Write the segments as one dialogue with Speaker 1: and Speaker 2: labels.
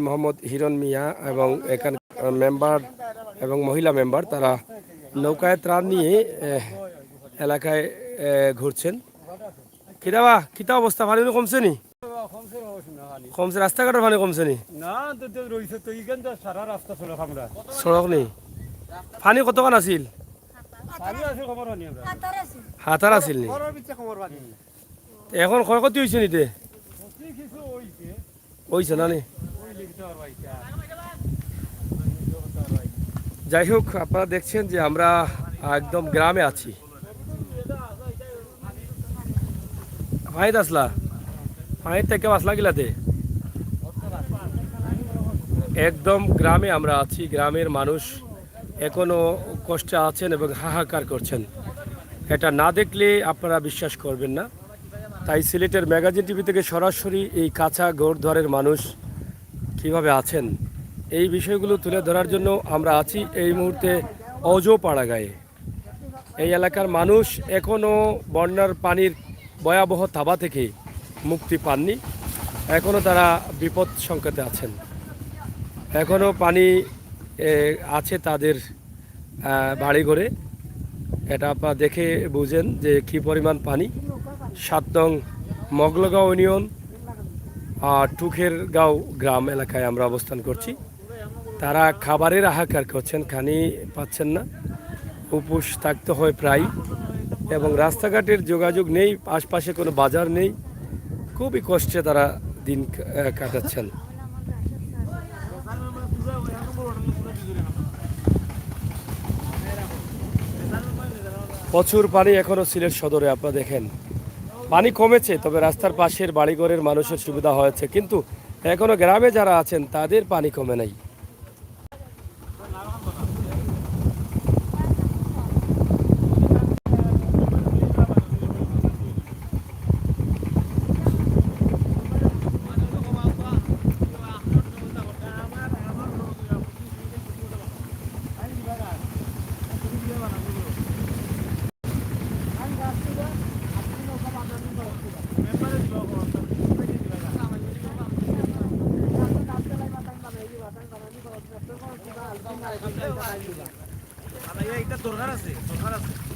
Speaker 1: মোহাম্মদ হিরণ মিয়া এবং এখানকার মেম্বার এবং মহিলা মেম্বার তারা নৌকায় ত্রাণ নিয়ে এলাকায় ঘুরছেন। কিতাবা কিতা অবস্থা পানি কমছে নি? কমছে, রাস্তাঘাটের পানি কমছে নি? সড়ক নেই। পানি কতক্ষণ আছিল? হাতার আছিল নি? এখন ক্ষয়ক্ষতি হয়েছে নিতে হয়েছে না নি? যাই হোক, আপনারা দেখছেন যে আমরা একদম গ্রামে আছি। ফাইদ আসলা ফাইদ থেকে আসলা গিলাতে একদম গ্রামে আমরা আছি। গ্রামের মানুষ এখনো কষ্টে আছেন এবং হাহাকার করছেন। এটা না দেখলে আপনারা বিশ্বাস করবেন না। তাই সিলেটের ম্যাগাজিন টিভি থেকে সরাসরি এই কাঁচা ঘরদুয়ারের মানুষ কিভাবে আছেন এই বিষয়গুলো তুলে ধরার জন্য আমরা আছি এই মুহূর্তে অজপাড়া গায়ে। এই এলাকার মানুষ এখনও বন্যার পানির ভয়াবহ থাবা থেকে মুক্তি পাননি। এখনও তারা বিপদ সংকেতে আছেন। এখনও পানি আছে তাদের বাড়িঘরে। এটা আপনারা দেখে বুঝেন যে কী পরিমাণ পানি। ৭ নং মগলগাঁও ইউনিয়ন টুকের গাঁও গ্রাম এলাকায় আমরা অবস্থান করছি। তারা খাবারের হাহাকার করছেন, খানি পাচ্ছেন না, উপোস থাকতে হয় প্রায়, এবং রাস্তাঘাটের যোগাযোগ নেই, আশপাশে কোনো বাজার নেই। খুবই কষ্টে তারা দিন কাটাচ্ছেন। প্রচুর পানি এখনও সিলেট সদরে। আপনারা দেখেন পানি কমেছে, তবে রাস্তার পাশের বাড়িঘরের মানুষের সুবিধা হয়েছে, কিন্তু এখনও গ্রামে যারা আছেন তাদের পানি কমে নাই।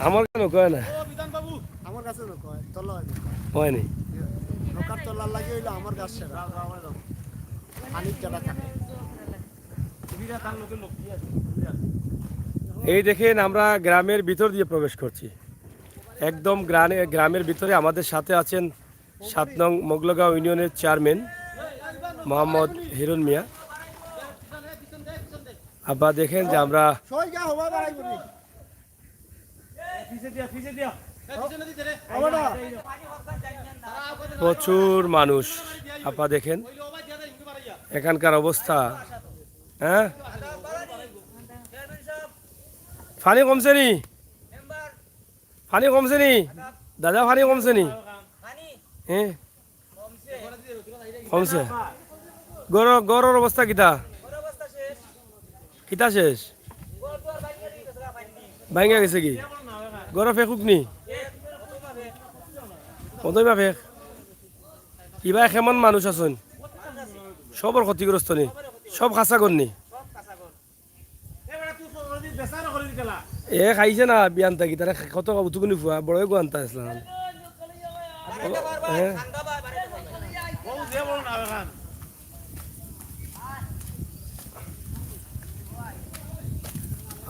Speaker 1: আমার কেন কয় না?
Speaker 2: আমার কাছে
Speaker 1: হয়নি। এই দেখেন আমরা গ্রামের ভিতর দিয়ে প্রবেশ করছি। একদম গ্রামের ভিতরে আমাদের সাথে আছেন ৭ নং মগলগাঁও ইউনিয়নের চেয়ারম্যান মোহাম্মদ হিরণ মিয়া। আপনারা দেখেন যে আমরা প্রচুর মানুষ। আপনারা দেখেন এখানকার অবস্থা। হ্যাঁ, পানি কমছে নি? পানি কমছে নি দাদা? পানি কমছে নি? হ্যাঁ কমছে। গড়ের অবস্থা কিতা কিতা শেষ? ভাঙ্গা গেছে কি? গড় ফেকুক নি? কতই বা ফেক? কিবা কেমন মানুষ আছেন? সবর ক্ষতিগ্রস্ত নি? সব খাসা করনি? খাইছে না বিয়ান থাকি তারা কত উতুকুনি ফুয়া বড় গোয়ান্তা আসলাম।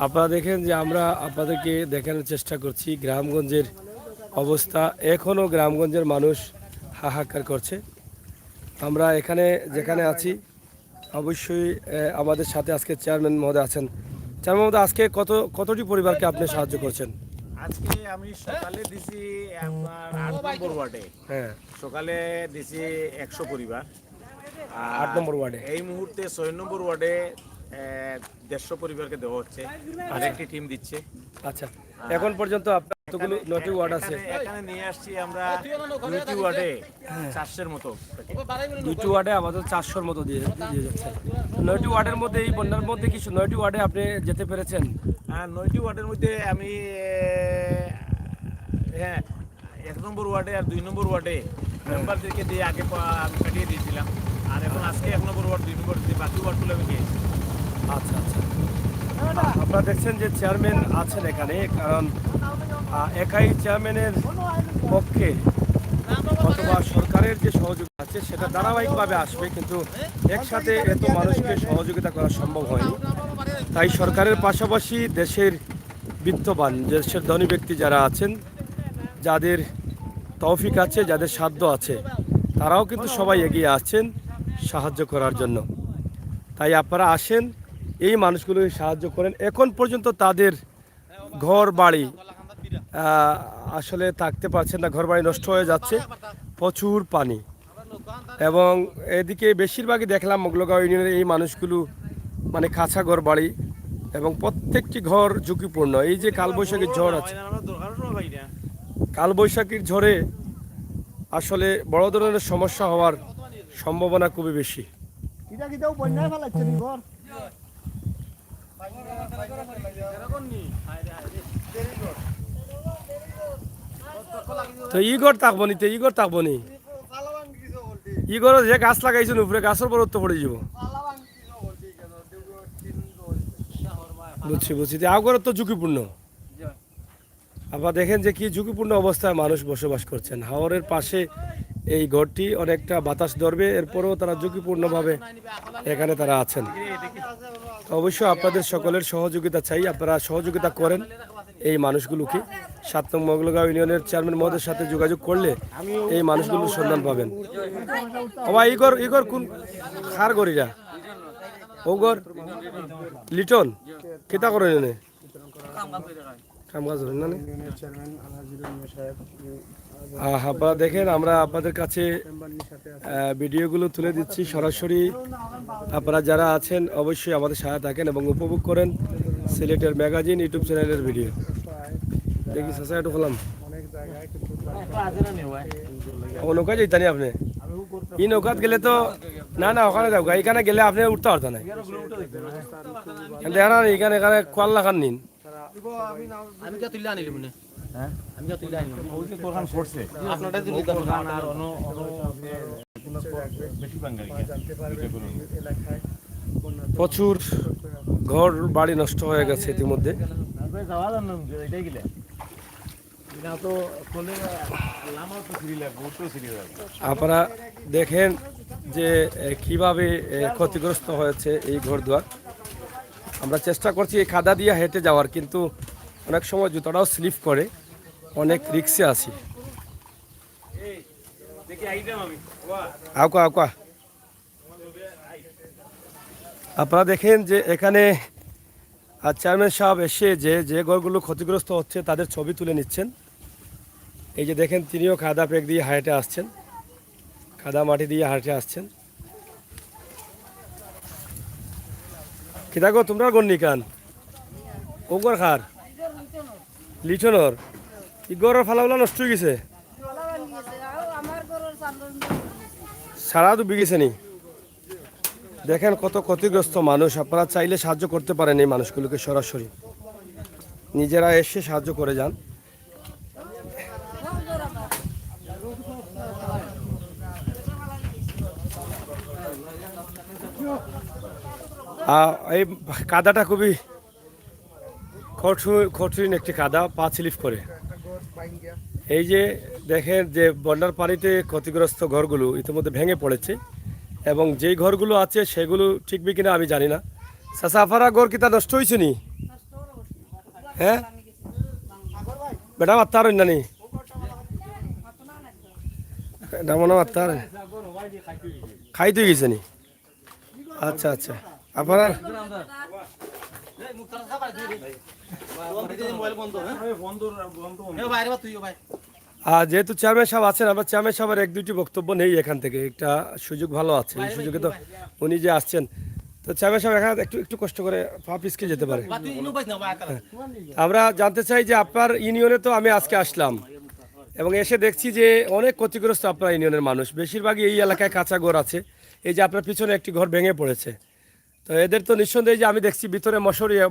Speaker 1: আপনারা দেখেন যে আমরা আপনাদেরকে দেখানোর চেষ্টা করছি গ্রামগঞ্জের অবস্থা। এখনও গ্রামগঞ্জের মানুষ হাহাকার করছে। আমরা যেখানে আছি অবশ্যই আমাদের সাথে আজকে চেয়ারম্যান মহোদয় আছেন। চেয়ারম্যান মহোদয়, আজকে কতটি পরিবারকে আপনি সাহায্য করছেন?
Speaker 3: আজকে আমি সকালে দিছি আপনার ৮ নম্বর ওয়ার্ডে। হ্যাঁ, সকালে দিছি ১০০ পরিবার
Speaker 1: ৮ নম্বর ওয়ার্ডে।
Speaker 3: এই মুহূর্তে ৬ নম্বর ওয়ার্ডে ১৫০ পরিবারকে দেওয়া হচ্ছে, আর একটি টিম দিচ্ছে।
Speaker 1: আচ্ছা, এখন পর্যন্ত আপনার কতগুলো ৯টি ওয়ার্ড আছে?
Speaker 3: এখানে নিয়ে আসছি আমরা ২টি ওয়ার্ডে ৪০০-এর মতো।
Speaker 1: ২টি ওয়ার্ডে আমাদের ৪০০-র মতো দিয়ে যাচ্ছে। ৯টি ওয়ার্ডের মধ্যে এই বন্যার মধ্যে কিছু ৯টি ওয়ার্ডে আপনি যেতে পেরেছেন?
Speaker 3: হ্যাঁ, ৯টি ওয়ার্ডের মধ্যে আমি ১ নম্বর ওয়ার্ডে আর ২ নম্বর ওয়ার্ডে মেম্বারদেরকে দিয়ে আগে আমি পাঠিয়ে দিয়েছিলাম। আর এখন আজকে 1 নম্বর ওয়ার্ড 2 নম্বর বাকি ওয়ার্ডগুলো আমি গিয়েছি।
Speaker 1: আচ্ছা আচ্ছা, আপনারা দেখছেন যে চেয়ারম্যান আছেন এখানে, কারণ একাই চেয়ারম্যানের পক্ষে অথবা সরকারের যে সহযোগিতা আছে সেটা ধারাবাহিকভাবে আসবে, কিন্তু একসাথে এত মানুষকে সহযোগিতা করা সম্ভব হয়নি। তাই সরকারের পাশাপাশি দেশের বিত্তবান, দেশের ধনী ব্যক্তি যারা আছেন, যাদের তৌফিক আছে, যাদের সাধ্য আছে, তারাও কিন্তু সবাই এগিয়ে আসছেন সাহায্য করার জন্য। তাই আপনারা আসেন, এই মানুষগুলোকে সাহায্য করেন। এখন পর্যন্ত তাদের ঘর বাড়ি আসলে থাকতে পারছেন না, ঘর বাড়ি নষ্ট হয়ে যাচ্ছে, প্রচুর পানি। এবং এদিকে বেশিরভাগই দেখলাম মোগলগাঁও ইউনিয়নের এই মানুষগুলো মানে কাঁচা ঘর বাড়ি, এবং প্রত্যেকটি ঘর ঝুঁকিপূর্ণ। এই যে কালবৈশাখীর ঝড় আছে, কালবৈশাখীর ঝড়ে আসলে বড় ধরনের সমস্যা হওয়ার সম্ভাবনা খুবই বেশি। তো ইগর থাকবো নি, তো ইগর থাকবো নি, ইগর যে গাছ লাগাইছেন উপরে গাছের পর তো পড়ে যাব। বুঝছি বুঝছি, আগর তো ঝুঁকিপূর্ণ। আবার দেখেন যে কি ঝুঁকিপূর্ণ অবস্থায় মানুষ বসবাস করছেন। হাওরের পাশে এই ঘরটি অনেকটা বাতাস ধরবে, এরপরেও তারা ঝুঁকিপূর্ণভাবে এখানে তারা আছেন। অবশ্যই আপনাদের সকলের সহযোগিতা চাই, আপনারা সহযোগিতা করেন এই মানুষগুলোকে। 7 নং মোগলগাঁও ইউনিয়নের চেয়ারম্যান মহোদয়ের সাথে যোগাযোগ করলে এই মানুষগুলোর সন্ধান পাবেন। আবার ইগর ইগর কোন খার গরিরা ওগর লিটন কিতা করে এনে কাম কাজ করেন না? আপনারা দেখেন, আমরা আপনাদের কাছে ভিডিওগুলো তুলে দিচ্ছি সরাসরি। আপনারা যারা আছেন অবশ্যই আমাদের সাথে থাকেন এবং উপভোগ করেন সিলেটের ম্যাগাজিন ইউটিউব চ্যানেলের ভিডিও। দেখি সাসা একটু হলাম নৌকা যেতানি আপনি, এই নৌকাত গেলে তো না না ওখানে যাও, এখানে গেলে আপনি উঠতে পারতেন না। দেখা না এখানে এখানে কোয়াল্লা খান নিন।
Speaker 2: আমি কে তুইলা আনিলি মনে হ্যাঁ আমি কে তুইলা আনিলি
Speaker 3: ওই যে কোরআন পড়ছে
Speaker 2: আপনারা দিলি দরকার আর অন্য
Speaker 3: বেশি বাঙালি
Speaker 1: প্রচুর ঘর বাড়ি নষ্ট হয়ে গেছে ইতিমধ্যে।
Speaker 3: যাওয়া জানো এটাই গেলে না তো কোলে লামাও তো ফিরি লাগবে, উঠতেও ফিরি লাগবে।
Speaker 1: আপনারা দেখেন যে কিভাবে ক্ষতিগ্রস্ত হয়েছে এই ঘরদুয়ার। আমরা চেষ্টা করছি এই কাদা দিয়ে হেঁটে যাওয়ার, কিন্তু অনেক সময় জুতাটাও স্লিপ করে, অনেক রিক্সে আছি। আউকা আউকা আপনারা দেখেন যে এখানে চেয়ারম্যান সাহেব এসে যে যে ঘরগুলো ক্ষতিগ্রস্ত হচ্ছে তাদের ছবি তুলে নিচ্ছেন। এই যে দেখেন তিনিও কাদা পেক দিয়ে হাঁটে আসছেন, কাদা মাটি দিয়ে হাঁটে আসছেন। কিতা গো তোমরা গন্নি কান ওগর খার লিটনর ইগর ফালাফালা নষ্ট হয়ে গেছে, সারা ডুবে গেছে নি। দেখেন কত ক্ষতিগ্রস্ত মানুষ। আপনারা চাইলে সাহায্য করতে পারেন এই মানুষগুলোকে, সরাসরি নিজেরা এসে সাহায্য করে যান। এই কাদাটা খুবই কঠিন একটি কাদা, পা স্লিপ করে। এই যে দেখেন যে বন্যার পানিতে ক্ষতিগ্রস্ত ঘরগুলো ইতিমধ্যে ভেঙে পড়েছে, এবং যেই ঘরগুলো আছে সেগুলো ঠিকবে কিনা আমি জানি না। সাসাফারা ঘর কিতা নষ্ট হয়েছে নি? হ্যাঁ বেটা মাত্তার নানি ডামনা মাত্তার খাই তুই গেছে নি? আচ্ছা আচ্ছা, আপনার যেহেতু চেয়ারম্যান সাহেব আছেন, আমরা চেয়ারম্যান সাহেবের 1-2টি বক্তব্য নেই এখান থেকে, একটা সুযোগ ভালো আছে। এই সুযোগে তো উনি যে আসছেন, তো চেয়ারম্যান সাহেব এখানে একটু একটু কষ্ট করে পা পিছকে যেতে পারে। আমরা জানতে চাই যে আপনার ইউনিয়নে তো আমি আজকে আসলাম এবং এসে দেখছি যে অনেক ক্ষতিগ্রস্ত আপনার ইউনিয়নের মানুষ, বেশিরভাগই এই এলাকায় কাঁচা ঘর আছে। এই যে আপনার পিছনে একটি ঘর ভেঙে পড়েছে, তো এদের তো নিঃসন্দেহে যে আমি দেখছি ভিতরে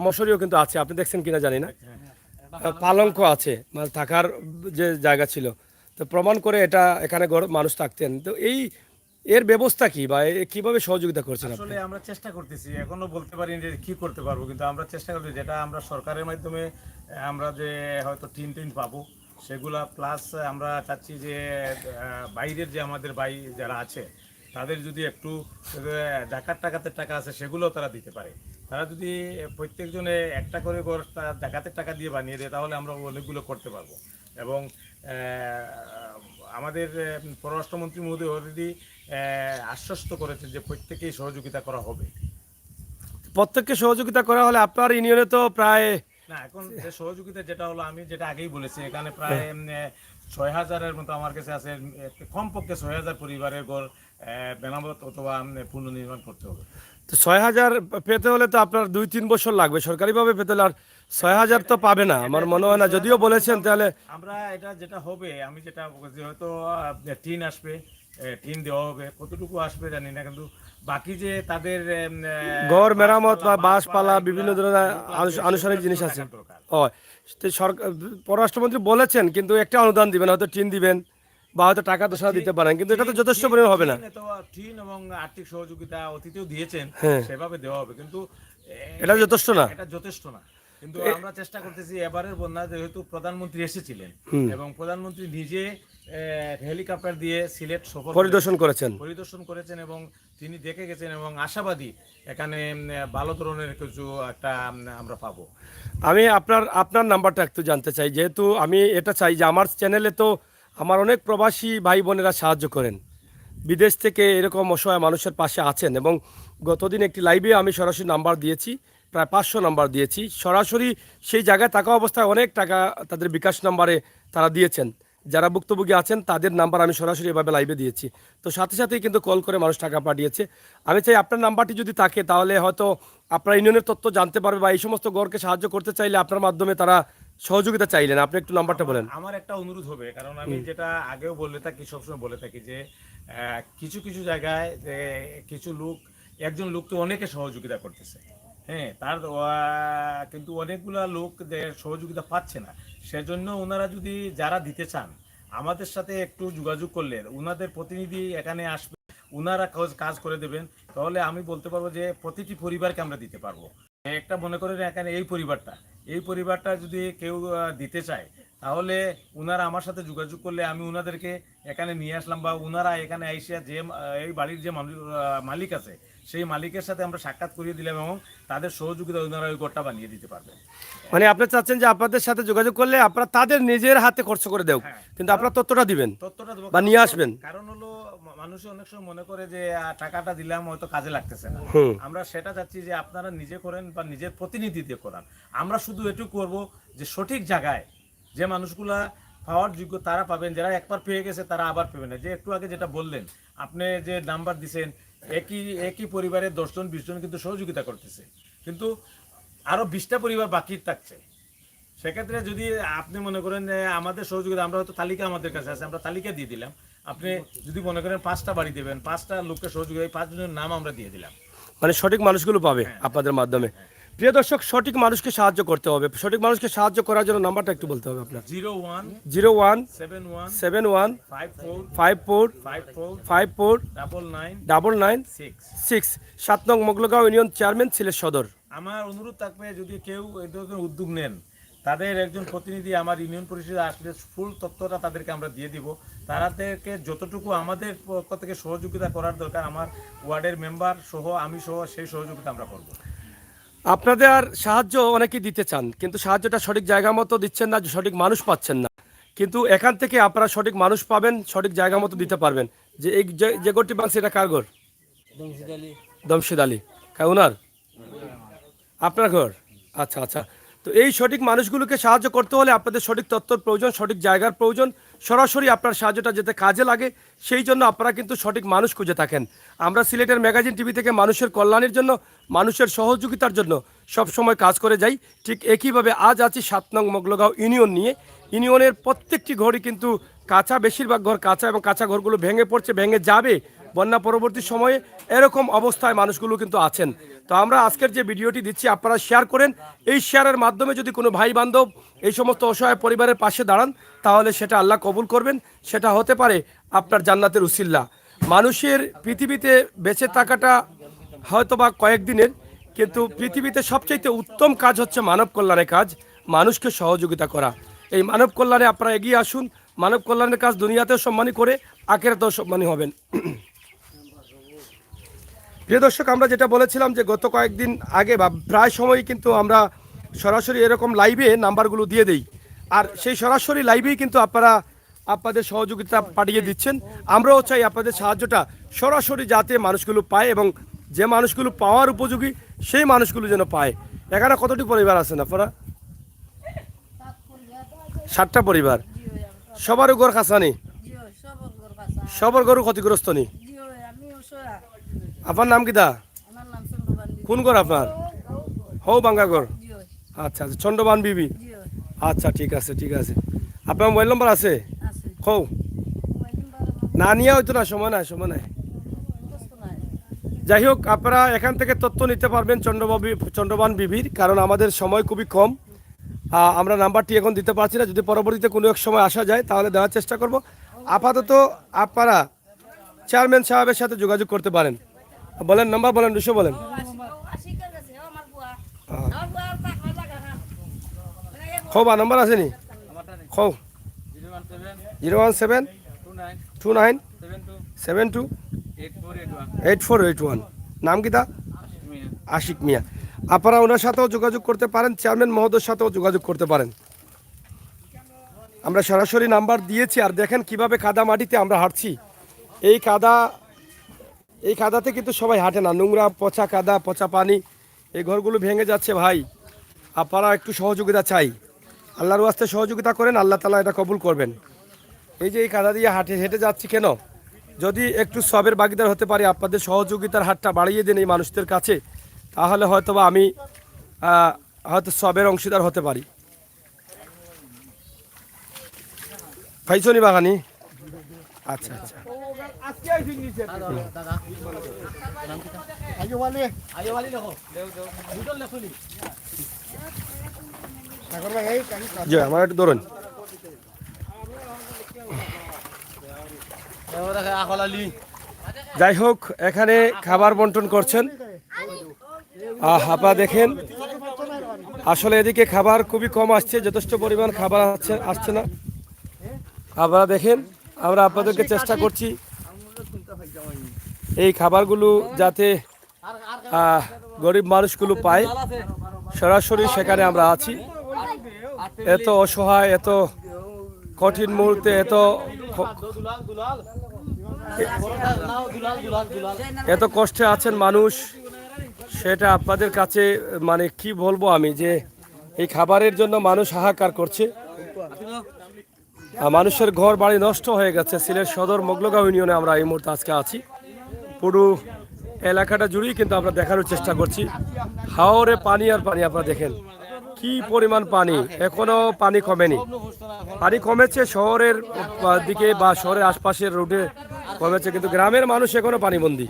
Speaker 1: মশারিও কিন্তু আছে, আপনি দেখছেন কিনা জানি না, পালঙ্ক আছে, মানে থাকার যে জায়গা ছিল, তো প্রমাণ করে এটা এখানে মানুষ থাকতেন। তো এই এর ব্যবস্থা কি বা কিভাবে সহযোগিতা করছেন আপনি?
Speaker 3: আসলে আমরা চেষ্টা করতেছি, এখনো বলতে পারি যে কি করতে পারবো, কিন্তু আমরা চেষ্টা করছি যেটা আমরা সরকারের মাধ্যমে আমরা যে হয়তো টিন পাবো সেগুলা, প্লাস আমরা চাচ্ছি যে বাইরের যে আমাদের ভাই যারা আছে তাদের যদি একটু ডাকাতের টাকা আছে সেগুলো তারা দিতে পারে। তারা যদি প্রত্যেকজনে একটা করে ঘর ডাকাতের টাকা দিয়ে বানিয়ে দেয় তাহলে আমরা অনেকগুলো করতে পারবো। এবং আমাদের পররাষ্ট্রমন্ত্রী মহোদয় অলরেডি আশ্বস্ত করেছেন যে প্রত্যেকেই সহযোগিতা করা হবে।
Speaker 1: প্রত্যেককে সহযোগিতা করা হলে আপনার ইউনিয়নে তো প্রায়
Speaker 3: না, এখন যে সহযোগিতা যেটা হলো, আমি যেটা আগেই বলেছি, এখানে প্রায় ৬,০০০-এর মতো আমার কাছে আছে, কমপক্ষে ৬,০০০ পরিবারের ঘর মেরামত অথবা পুনর্নির্মাণ করতে হবে।
Speaker 1: তো ৬,০০০ পেতে হলে তো আপনার 2-3 বছর লাগবে সরকারিভাবে পেতে হলে, আর ৬,০০০ তো পাবে না আমার মনে হয় না, যদিও বলেছেন তাহলে।
Speaker 3: আমরা এটা যেটা হবে, আমি যেটা বলছি, হয়তো টিন আসবে, টিন দেওয়া হবে, কতটুকু আসবে জানি না, কিন্তু বাকি যে তাদের
Speaker 1: ঘর মেরামত বা বাঁশপালা বিভিন্ন ধরনের আনুষ্ঠানিক জিনিস আছে। ও, তো সরকার পররাষ্ট্রমন্ত্রী বলেছেন কিন্তু একটা অনুদান দিবেন, হয়তো টিন দিবেন বা হয়তো টাকা তো সারা দিতে পারেন, কিন্তু এটা তো যথেষ্ট পরিমাণ হবে না।
Speaker 3: টিন এবং আর্থিক সহযোগিতা অতীতেও দিয়েছেন,
Speaker 1: হ্যাঁ।
Speaker 3: সেভাবে দেওয়া হবে, কিন্তু
Speaker 1: এটা যথেষ্ট না।
Speaker 3: এটা যথেষ্ট না। কিন্তু আমরা চেষ্টা করতেছি, এবারের বন্যা যেহেতু প্রধানমন্ত্রী এসেছিলেন এবং প্রধানমন্ত্রী নিজে হেলিকপ্টার দিয়ে সিলেট সফর পরিদর্শন করেছেন এবং তিনি দেখে গেছেন এবং আশাবাদী এখানে ভালো ধরনের কিছু একটা আমরা পাবো।
Speaker 1: আমি আপনার নাম্বারটা একটু জানতে চাই, যেহেতু আমি এটা চাই যে আমার চ্যানেলে তো আমার অনেক প্রবাসী ভাই বোনেরা সাহায্য করেন, বিদেশ থেকে এরকম অসহায় মানুষের পাশে আছেন, এবং গতদিন একটি লাইভে আমি সরাসরি নাম্বার দিয়েছি, প্রায় 500 নাম্বার দিয়েছি সরাসরি। সেই জায়গায় থাকা অবস্থায় অনেক টাকা তাদের বিকাশ নাম্বারে তারা দিয়েছেন, যারা ভুক্তভোগী আছেন তাদের নাম্বার আমি সরাসরি এভাবে লাইভে দিয়েছি। তো সাথে সাথেই কিন্তু কল করে মানুষ টাকা পাঠিয়েছে। আমি চাই আপনার নাম্বারটি যদি থাকে তাহলে হয়তো আপনার ইউনিয়নের তথ্য জানতে পারবে, বা এই সমস্ত ঘরকে সাহায্য করতে চাইলে আপনার মাধ্যমে তারা সহযোগিতা চাইলেন, আপনি একটু নাম্বারটা বলেন।
Speaker 3: আমার একটা অনুরোধ হবে, কারণ আমি যেটা আগেও বলে থাকি, সবসময় বলে থাকি যে কিছু কিছু জায়গায় যে কিছু লোক, একজন লোককে অনেকে সহযোগিতা করতেছে, হ্যাঁ, তার কিন্তু অনেকগুলা লোক যে সহযোগিতা পাচ্ছে না, সেজন্য ওনারা যদি যারা দিতে চান আমাদের সাথে একটু যোগাযোগ করলে, ওনাদের প্রতিনিধি এখানে আসবে, ওনারা কাজ করে দেবেন, তাহলে আমি বলতে পারবো যে প্রতিটি পরিবারকে আমরা দিতে পারবো। একটা মনে করেন এখানে এই পরিবারটা যদি কেউ দিতে চায় তাহলে ওনারা আমার সাথে যোগাযোগ করলে আমি ওনাদেরকে এখানে নিয়ে আসলাম, বা ওনারা এখানে আইসা যে এই বাড়ির যে মালিক আছে সেই মালিকের সাথে আমরা সাক্ষাৎ করিয়ে দিলাম এবং তাদের সহযোগিতা ওনারা ওই ঘরটা বানিয়ে দিতে পারবেন।
Speaker 1: মানে আপনি চাচ্ছেন যে আপনাদের সাথে যোগাযোগ করলে আপনারা তাদের নিজের হাতে খরচ করে দেও, কিন্তু আপনারা তথ্যটা দিবেন বা নিয়ে আসবেন।
Speaker 3: কারণ হলো মানুষ অনেক সময় মনে করে যে টাকাটা দিলাম হয়তো কাজে লাগতেছে না, আমরা সেটা চাচ্ছি যে আপনারা নিজে করেন বা নিজের প্রতিনিধি দিয়ে করান। আমরা শুধু এটুকু করব যে সঠিক জায়গায় যে মানুষগুলা পাওয়ার যোগ্য তারা পাবেন, যারা একবার পেয়ে গেছে তারা আবার পাবেন না। যে একটু আগে যেটা বললেন, আপনি যে নাম্বার দিছেন, একই পরিবারের 10-20 জন কিন্তু সহযোগিতা করতেছে, কিন্তু আরো 20টা পরিবার বাকি থাকছে। সেক্ষেত্রে যদি আপনি মনে করেন আমাদের সহযোগিতা, আমরা হয়তো তালিকা আমাদের কাছে আছে, আমরা তালিকা দিয়ে দিলাম, আপনি যদি মনে করেন 5টা বাড়ি দেবেন, 5টা লোককে সহযোগিতা, 5 জনের নাম আমরা দিয়ে দিলাম,
Speaker 1: মানে সঠিক মানুষগুলো পাবে আপনাদের মাধ্যমে। প্রিয় দর্শক, সঠিক মানুষকে সাহায্য করতে হবে, সঠিক মানুষকে সাহায্য করার জন্য নাম্বারটা একটু বলতে হবে আপনার।
Speaker 3: 01715454549996।
Speaker 1: 7 নং মোগলগাঁও ইউনিয়ন চেয়ারম্যান সিলেট সদর।
Speaker 3: আমার অনুরোধ থাকবে, যদি কেউ এই ধরনের উদ্যোগ নেন, তাদের একজন প্রতিনিধি আমার ইউনিয়ন পরিষদে আসলে ফুল তথ্যটা তাদেরকে আমরা দিয়ে দিব। তাদেরকে যতটুকু আমাদের পক্ষ থেকে সহযোগিতা করার দরকার, আমার ওয়ার্ডের মেম্বার সহ আমি সহ সেই সহযোগিতা আমরা করব।
Speaker 1: আপনাদের সাহায্য অনেকেই দিতে চান, কিন্তু সাহায্যটা সঠিক জায়গা মতো দিচ্ছেন না, সঠিক মানুষ পাচ্ছেন না। কিন্তু এখান থেকে আপনারা সঠিক মানুষ পাবেন, সঠিক জায়গা মতো দিতে পারবেন। যে এই যে ঘরটি বানছে এটা কার ঘর? দমশিদ আলী ওনার, আপনার ঘর? আচ্ছা আচ্ছা। তো এই সঠিক মানুষগুলোকে সাহায্য করতে হলে আপনাদের সঠিক তথ্যর প্রয়োজন, সঠিক জায়গার প্রয়োজন, সরাসরি আপনার সাহায্যটা যাতে কাজে লাগে সেই জন্য আপনারা কিন্তু সঠিক মানুষ খুঁজে থাকেন। আমরা সিলেটের ম্যাগাজিন টিভি থেকে মানুষের কল্যাণের জন্য, মানুষের সহযোগিতার জন্য সব সময় কাজ করে যাই। ঠিক একইভাবে আজ আছি 7 নং মোগলগাঁও ইউনিয়ন নিয়ে। ইউনিয়নের প্রত্যেকটি ঘরই কিন্তু কাঁচা, বেশিরভাগ ঘর কাঁচা, এবং কাঁচা ঘরগুলো ভেঙে পড়ছে, ভেঙে যাবে বন্যা পরবর্তী সময়ে, এরকম অবস্থায় মানুষগুলো কিন্তু আছেন। তো আমরা আজকের যে ভিডিওটি দিচ্ছি আপনারা শেয়ার করেন, এই শেয়ারের মাধ্যমে যদি কোনো ভাই বান্ধব এই সমস্ত অসহায় পরিবারের পাশে দাঁড়ান তাহলে সেটা আল্লাহ কবুল করবেন, সেটা হতে পারে আপনার জান্নাতের উসিল্লা। মানুষের পৃথিবীতে বেঁচে থাকাটা হয়তো বা কয়েকদিনের, কিন্তু পৃথিবীতে সবচাইতে উত্তম কাজ হচ্ছে মানব কল্যাণের কাজ, মানুষকে সহযোগিতা করা। এই মানব কল্যাণে আপনারা এগিয়ে আসুন। মানব কল্যাণের কাজ দুনিয়াতেও সম্মানী করে, আখিরাতেও সম্মানী হবেন। প্রিয় দর্শক, আমরা যেটা বলেছিলাম যে গত কয়েকদিন আগে বা প্রায় সময়ই কিন্তু আমরা সরাসরি এরকম লাইভে নাম্বারগুলো দিয়ে দেই, আর সেই সরাসরি লাইভেই কিন্তু আপনারা আপনাদের সহযোগিতা পাঠিয়ে দিচ্ছেন। আমরাও চাই আপনাদের সাহায্যটা সরাসরি যাতে মানুষগুলো পায়, এবং যে মানুষগুলো পাওয়ার উপযোগী সেই মানুষগুলো যেন পায়। এখানে কতটি পরিবার আছেন আপনারা? 7টা পরিবার। সবারও ঘর খাসা নেই, সবার গরু ক্ষতিগ্রস্ত নেই। আপনার নাম কিতা? কোন ঘর আপনার? হও বাঙ্গাগড়। আচ্ছা আচ্ছা, চন্দ্রবান বিবি। আচ্ছা ঠিক আছে ঠিক আছে। আপনার মোবাইল নম্বর আছে? হও না নিয়ে হয়তো না, সময় নাই সময় নাই। যাই হোক, আপনারা এখান থেকে তথ্য নিতে পারবেন চন্দ্রবান বিবির, কারণ আমাদের সময় খুবই কম। আমরা নাম্বারটি এখন দিতে পারছি না, যদি পরবর্তীতে কোনো এক সময় আসা যায় তাহলে দেওয়ার চেষ্টা করব। আপাতত আপনারা চেয়ারম্যান সাহেবের সাথে যোগাযোগ করতে পারেন। বলেন নাম্বার বলেন, 200 বলেন। খোবা নাম্বার আছে নি? খো 01729728481। নাম কিতা? আশিক মিয়া। আপনারা ওনার সাথেও যোগাযোগ করতে পারেন, চেয়ারম্যান মহোদয়ের সাথেও যোগাযোগ করতে পারেন। আমরা সরাসরি নাম্বার দিয়েছি। আর দেখেন কিভাবে কাদা মাটিতে আমরা হাঁটছি। এই কাদাতে কিন্তু সবাই হাঁটে না, নোংরা পচা কাদা, পচা পানি, এই ঘরগুলো ভেঙে যাচ্ছে। ভাই আপনারা একটু সহযোগিতা চাই, আল্লাহর ওয়াস্তে সহযোগিতা করেন, আল্লাহ তাআলা এটা কবুল করবেন। এই যে এই কাদা দিয়ে হেঁটে যাচ্ছি কেন? যদি একটু সবের ভাগীদার হতে পারি, আপনাদের সহযোগিতার হাতটা বাড়িয়ে দেন এই মানুষদের কাছে, তাহলে হয়তোবা আমি হয়তো সবের অংশীদার হতে পারি। পাইছনি বাগানি? আচ্ছা আচ্ছা। জি আমার একটু ধরুন। যাই হোক, এখানে খাবার বন্টন করছেন। আপনারা দেখেন, আসলে এদিকে খাবার খুবই কম আসছে, যথেষ্ট পরিমাণ খাবার আসছে না। আপনারা দেখেন, আমরা আপনাদেরকে চেষ্টা করছি এই খাবারগুলো যাতে গরিব মানুষগুলো পায়। সরাসরি সেখানে আমরা আছি। এত অসহায়, এত কঠিন মুহূর্তে, এত কষ্টে আছেন মানুষ, সেটা আপনাদের কাছে মানে কি বলবো আমি, যে এই খাবারের জন্য মানুষ হাহাকার করছে। মানুষের ঘর বাড়ি নষ্ট হয়ে গেছে। সিলেট সদর মোগলগাঁও ইউনিয়নে আমরা এই মুহূর্তে আজকে আছি। পুরো এলাকাটা জুড়েই কিন্তু আমরা দেখানোর চেষ্টা করছি। হাওরে পানি আর পানি। আপনারা দেখেন কি পরিমাণ পানি, এখনো পানি কমেনি। পানি কমেছে শহরের দিকে বা শহরের আশপাশের রোডে কমেছে, কিন্তু গ্রামের মানুষ এখনো পানিবন্দী।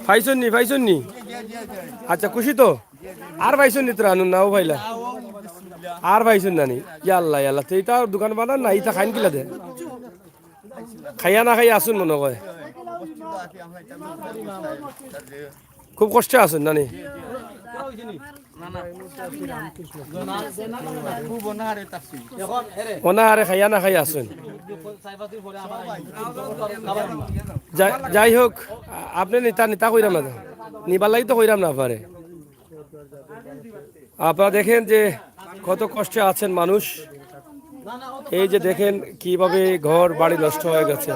Speaker 1: পাইছননি? আচ্ছা, খুশি তো? আর পাইছননি তোরা? আনুন নাও ভাইলা আর পাইছন নানি? ইয়াল্লাহ ইয়াল্লাহ, তো এইটা দোকান বানান না, এইটা খাইন কিলা দে? খাইয়া না খাইয়া আসুন মনে হয়, খুব কষ্টে আসুন নানি। অনাহারে খাইয়া না খাইয়া আসুন। যাই হোক, আপনি নিতা কইরাম না, নিবার লাগি তো কইরাম না পারে। আপনারা দেখেন যে কত কষ্টে আছেন মানুষ। এই যে দেখেন কিভাবে ঘর বাড়ি নষ্ট হয়ে গেছে।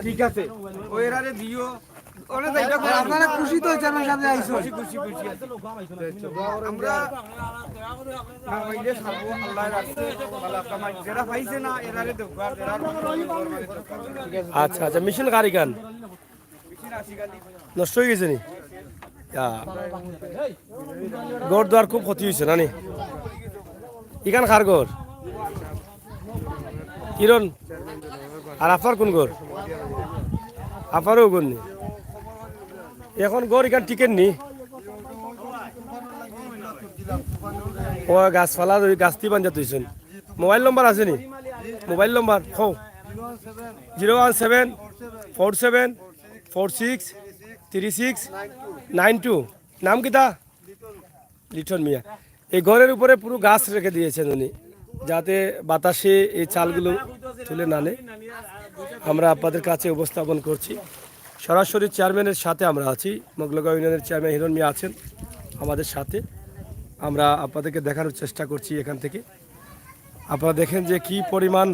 Speaker 4: ঠিক আছে, আপনারা খুশি তো চ্যানেল সামনে আইছো? আমরা
Speaker 1: আচ্ছা আচ্ছা, মিশন গাড়ি গান নষ্ট হয়ে গেছে নি? ঘর দুয়ার খুব ক্ষতি হয়েছে নানি। ইখান খার ঘর কিরণ আর আপনার কোন ঘর? আপনারও ঘর নি? এখন ঘর এখান টিকেট নি? ও গাছপালা গাছটি বাঞ্জা তুইছেন। মোবাইল নম্বর আছে নি? মোবাইল নম্বর হো 01747463692 নাম কিতা? লিটন মিয়া। এই ঘরের উপরে পুরো গাছ রেখে দিয়েছেন উনি, যাতে বাতাসে এই চালগুলো তুলে না নেয়। আমরা আপনাদের কাছে উপস্থাপন করছি সরাসরি চেয়ারম্যানের সাথে আমরা আছি। মোগলগাঁও ইউনিয়নের চেয়ারম্যান হিরণ মিয়া আছেন আমাদের সাথে। আমরা আপনাদেরকে দেখানোর চেষ্টা করছি এখান থেকে। আপনারা দেখেন যে কি পরিমাণ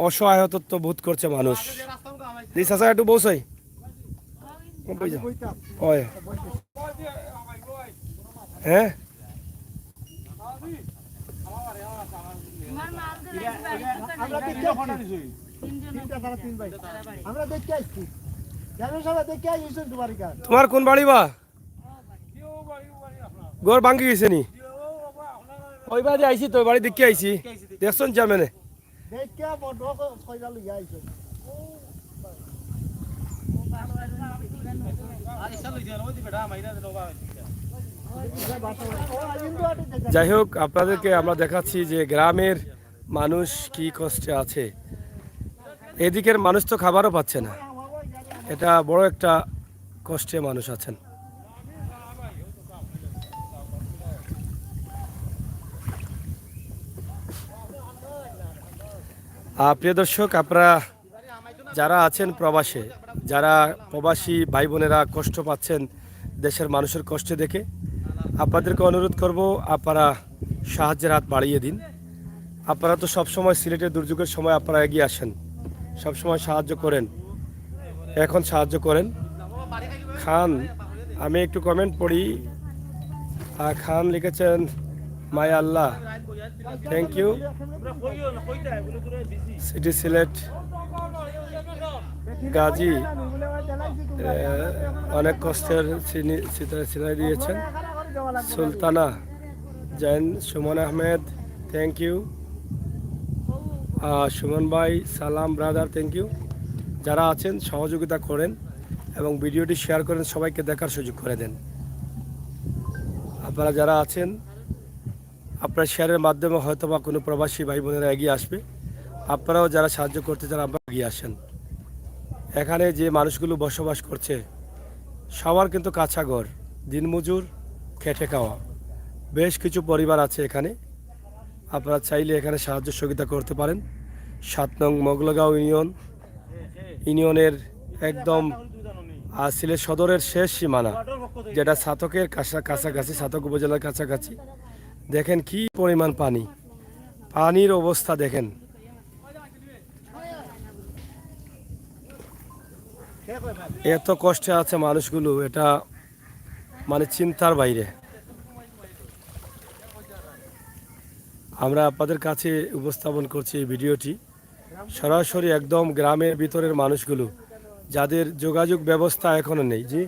Speaker 1: অসহায়ত্ব বোধ করছে মানুষ। একটু বসাই হ্যাঁ তোমার কোন বাড়ি বা ঘর ভাঙ্গি গেছে নি? ওই বাড়ি আইছি তো, বাড়ি দেখে আইছি। দেখছেন চেয়ারম্যানে? যাই হোক, আপনাদেরকে আমরা দেখাচ্ছি যে গ্রামের মানুষ কি কষ্টে আছে। এদিকের মানুষ তো খাবারও পাচ্ছে না, এটা বড় একটা কষ্টে মানুষ আছেন। প্রিয় দর্শক, আপনারা যারা আছেন প্রবাসে, যারা প্রবাসী ভাই বোনেরা কষ্ট পাচ্ছেন দেশের মানুষের কষ্টে দেখে, আপনাদেরকে অনুরোধ করব আপনারা সাহায্যের হাত বাড়িয়ে দিন। আপনারা তো সবসময় সিলেটের দুর্যোগের সময় আপনারা এগিয়ে আসেন, সবসময় সাহায্য করেন, এখন সাহায্য করেন। খান, আমি একটু কমেন্ট পড়ি। খান লিখেছেন Maya Allah, thank you. City Sylhet Gazi অনেক কষ্টের সিনারি দিয়েছেন। Sultana Jain, Suman Ahmed, thank you. সুমন ভাই সালাম ব্রাদার, থ্যাংক ইউ। যারা আছেন সহযোগিতা করেন এবং ভিডিওটি শেয়ার করেন, সবাইকে দেখার সুযোগ করে দেন। আপনারা যারা আছেন, আপনার শেয়ারের মাধ্যমে হয়তো বা কোনো প্রবাসী ভাই বোনেরা এগিয়ে আসবে। আপনারাও যারা সাহায্য করতে চান, আপনারা এগিয়ে আসেন। এখানে যে মানুষগুলো বসবাস করছে সবার কিন্তু কাঁচা ঘর, দিনমজুর, খেটে খাওয়া। বেশ কিছু পরিবার আছে এখানে, আপনারা চাইলে এখানে সাহায্য সহযোগিতা করতে পারেন। 7 নং মোগলগাঁও ইউনিয়নের একদম সিলেট সদরের শেষ সীমানা, যেটা ছাতকের কাছাকাছি, ছাতক উপজেলার কাছাকাছি। দেখেন কি পরিমাণ পানি, পানির অবস্থা দেখেন। এত কষ্টে আছে মানুষগুলো, এটা মানে চিন্তার বাইরে। আমরা আপনাদের কাছে উপস্থাপন করছি এই ভিডিওটি সরাসরি একদম গ্রামের ভিতরের মানুষগুলো, যাদের যোগাযোগ ব্যবস্থা এখনো নেই। জি,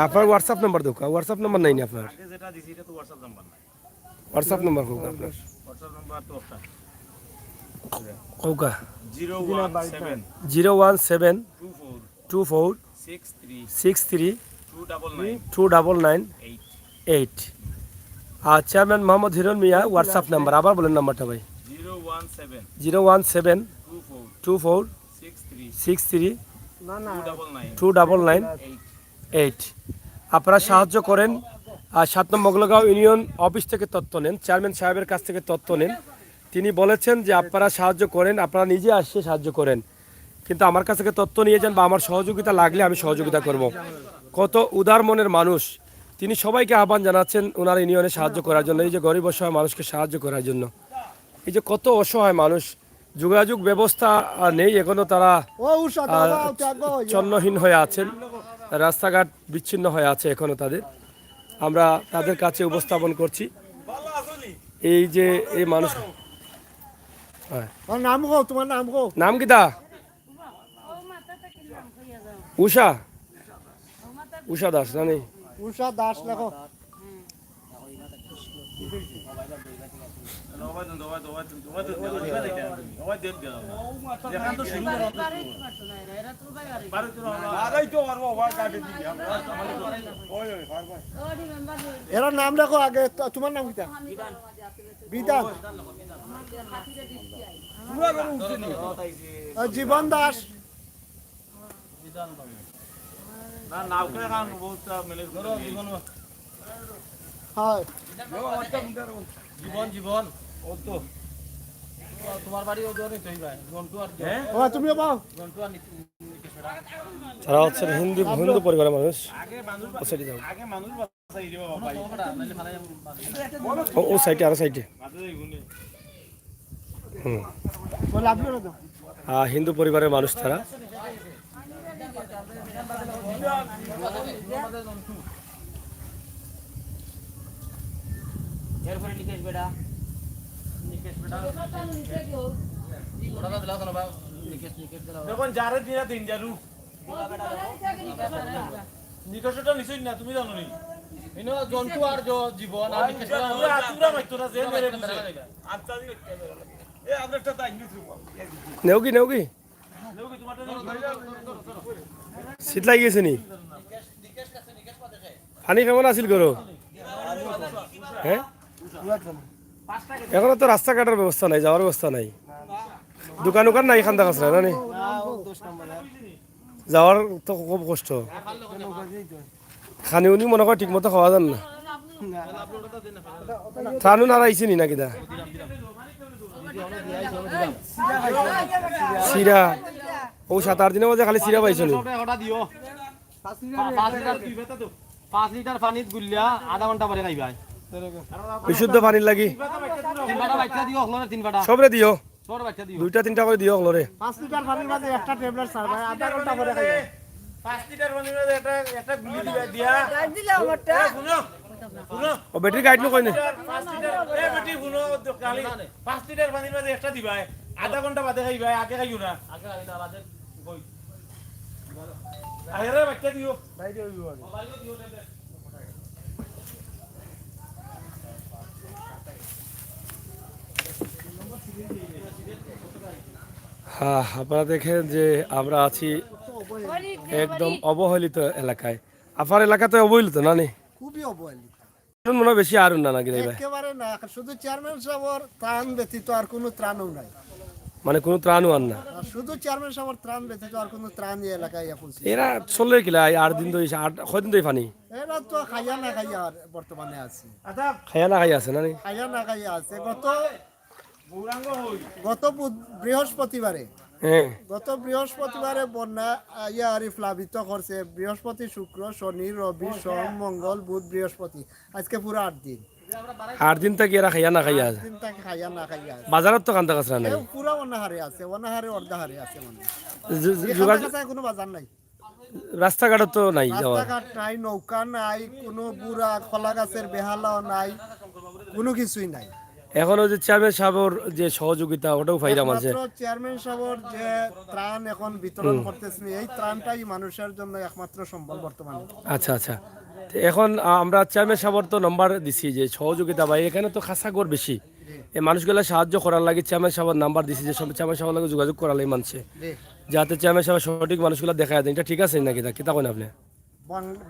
Speaker 1: আপনার হোয়াটসঅ্যাপ নাম্বার দোকা? হোয়াটসঅ্যাপ নাম্বার নাই না আপনার? হোয়াটসঅ্যাপ নাম্বার হোক আপনার? কৌকা 01724632998। আর চেয়ারম্যান মোহাম্মদ হিরণ মিয়া হোয়াটসঅ্যাপ নাম্বার আবার বলেন নাম্বারটা ভাই। 01724632998। আপনারা সাহায্য করেন। আর 7 নম্বর মোগলগাঁও ইউনিয়ন অফিস থেকে তথ্য নেন, চেয়ারম্যান সাহেবের কাছ থেকে তথ্য নেন। তিনি বলেছেন যে আপনারা সাহায্য করেন, আপনারা নিজে আসছে সাহায্য করেন, কিন্তু আমার কাছ থেকে তথ্য নিয়ে যান বা আমার সহযোগিতা লাগলে আমি সহযোগিতা করব। কত উদার মনের মানুষ, তিনি সবাইকে আহ্বান জানাচ্ছেন ওনার ইউনিয়নে সাহায্য করার জন্য, এই যে গরিব অসহায় মানুষকে সাহায্য করার জন্য। এই যে কত অসহায় মানুষ, যোগাযোগ ব্যবস্থা নেই এখনো, তারা চন্নহীন হয়ে আছেন, রাস্তাঘাট বিচ্ছিন্ন হয়ে আছে এখনো তাদের। আমরা তাদের কাছে উপস্থাপন করছি এই যে এই মানুষ। নাম কিতা? উষা, উষা দাস জানি?
Speaker 4: উষা দাস লেখো। এরা নাম রাখো আগে, তোমার নাম কিটা? বিধান। জীবন দাস। হয়
Speaker 2: জীবন জীবন ও তো তোমার বাড়ি ও জোরে তুই ভাই জন্টু আর
Speaker 4: ও তুমিও পাও।
Speaker 2: জন্টু আর
Speaker 1: তারা হচ্ছেন হিন্দু হিন্দু পরিবারের মানুষ। ও সাইডে যাও। ও সাইডে আরো সাইডে।
Speaker 4: বলে আপনিও দাও।
Speaker 1: হিন্দু পরিবারের মানুষ তারা।
Speaker 2: এরপরে নিকেশ বেটা ওটা তো দিলাও না ভাই নিকেশ দিলাও
Speaker 3: যখন যারে দিনা তিন জারু নিকশটা নিছই না তুমি জানো নি
Speaker 2: ইনো জন্টু আর জীবন আর নিকেশ
Speaker 3: তোরা তোরা মাইতো না যে মেরে বুঝে আচ্ছা এ আমরা একটা তাই ইংলিশ রূপ
Speaker 1: নেও কি
Speaker 3: তোমারটা
Speaker 1: শীত লাগি গেছে নি? পানি কেমন আছিল করো? হ্যাঁ, এখনো তো রাস্তাঘাটের ব্যবস্থা নাই, যাওয়ার ব্যবস্থা নাই, দোকান উকান নাই, খান্দা কাছরা না নি? যাওয়ার তো খুব কষ্ট। খানি উনি মনে হয় ঠিক মতো খাওয়া যান না। ত্রাণও নারাইছে নি নাকি দা? চিরা ও 7-8 দিনের মধ্যে খালি চিরা পাইছো নি?
Speaker 2: ওটা দিও 5 লিটার পানিত গুলিয়া আধা ঘন্টা পরে খাইবা
Speaker 1: বিশুদ্ধ পানির লাগি
Speaker 2: 3 বাটা বাচ্চা দিও হলরে 3 বাটা
Speaker 1: সবরে দিও,
Speaker 2: সর বাচ্চা দিও
Speaker 1: 2-3টা করে দিও হলরে।
Speaker 4: 5 লিটার পানির মাঝে একটা ট্যাবলেট সারবা, আধা ঘন্টা পরে খাইবে।
Speaker 3: 5 লিটার পানির মধ্যে একটা গুলি দিবা দিয়া
Speaker 5: দিলাম আমারটা
Speaker 3: শুনো শুনো
Speaker 1: ও ব্যাটারি গাইড নো কইনে
Speaker 3: 5 লিটার এ বেটি শুনো খালি 5 লিটার পানির মধ্যে একটা দিবা আধা ঘন্টা বাদে খাইবা, আগে খাইও না
Speaker 2: আগে আইলা বাদে কই
Speaker 3: আরে বাচ্চা দিও
Speaker 1: হ্যাঁ, আপনারা দেখেন যে আমরা আছি একদম অবহেলিত এলাকায়। আপনার এলাকাতে অবহেলিত না নি?
Speaker 4: খুবই অবহেলিত।
Speaker 1: এখন মনে হয় বেশি আর না নাকি ভাই?
Speaker 4: একেবারে না, শুধু চেয়ারম্যান সাহেবের ত্রাণ ব্যতীত আর কোনো ত্রাণও নাই।
Speaker 1: মানে কোনো ত্রাণও আর না।
Speaker 4: আর শুধু চেয়ারম্যান সাহেবের ত্রাণ ব্যতীত আর কোনো ত্রাণ এই এলাকায় এখন ছিল।
Speaker 1: এরা চলে কিলা 8 দিন ধরে, 8 দিন ধরে পানি
Speaker 4: এরা তো খাইয়া না খাইয়া আর বর্তমানে আছে।
Speaker 3: আচ্ছা
Speaker 1: খাইয়া না খাই আছে না নি?
Speaker 4: খাইয়া না খাইয়া আছে।
Speaker 3: গৌরাঙ্গ হই
Speaker 4: বৃহস্পতিবারে
Speaker 1: হ্যাঁ,
Speaker 4: বন্যা ইয়া আরি প্লাবিত করছে। বৃহস্পতি, শুক্র, শনি, রবি, সোম, মঙ্গল, বুধ, বৃহস্পতি, আজকে পুরো 8 দিন।
Speaker 1: 8 দিন থেকে এরা খাইয়া না খাইয়া আছে।
Speaker 4: দিন তাকে খাইয়া না খাইয়া আছে।
Speaker 1: বাজারত তো কান্দা কাছরা নাই।
Speaker 4: কেউ পুরো অনাহারে আছে, অনাহারে অর্ধাহারে আছে। মানে
Speaker 1: যোগাযোগ
Speaker 4: এখানে কোনো বাজার নাই,
Speaker 1: রাস্তাঘাটত তো নাই যাওয়ার।
Speaker 4: রাস্তাঘাট নাই, নৌকা নাই, কোনো বুড়া খোলা গাছের বেহালাও নাই, কোনো কিছুই নাই।
Speaker 1: এখনো যে চেয়ারম্যান সাহেবের যে সহযোগিতা ওটাও ফাইরাম আছে।
Speaker 4: একমাত্র চেয়ারম্যান সাহেবের যে ত্রাণ এখন বিতরণ করতেছেন, এই ত্রাণটাই মানুষের জন্য একমাত্র সম্বল বর্তমানে।
Speaker 1: আচ্ছা আচ্ছা, তো এখন আমরা চেয়ারম্যান সাহেবের তো নাম্বার দিছি যে সহযোগিতা ভাই, এখানে তো খাসাগর বেশি, এই মানুষগুলা সাহায্য করার লাগে চেয়ারম্যান সাহেবের নাম্বার দিছি যে চেয়ারম্যান সাহেবের লাগে যোগাযোগ করার লাগে মানুষে, যাতে চেয়ারম্যান সাহেব সঠিক মানুষগুলা দেখা যায়। এটা ঠিক আছে নাকি তা কিতা কইন আপনি?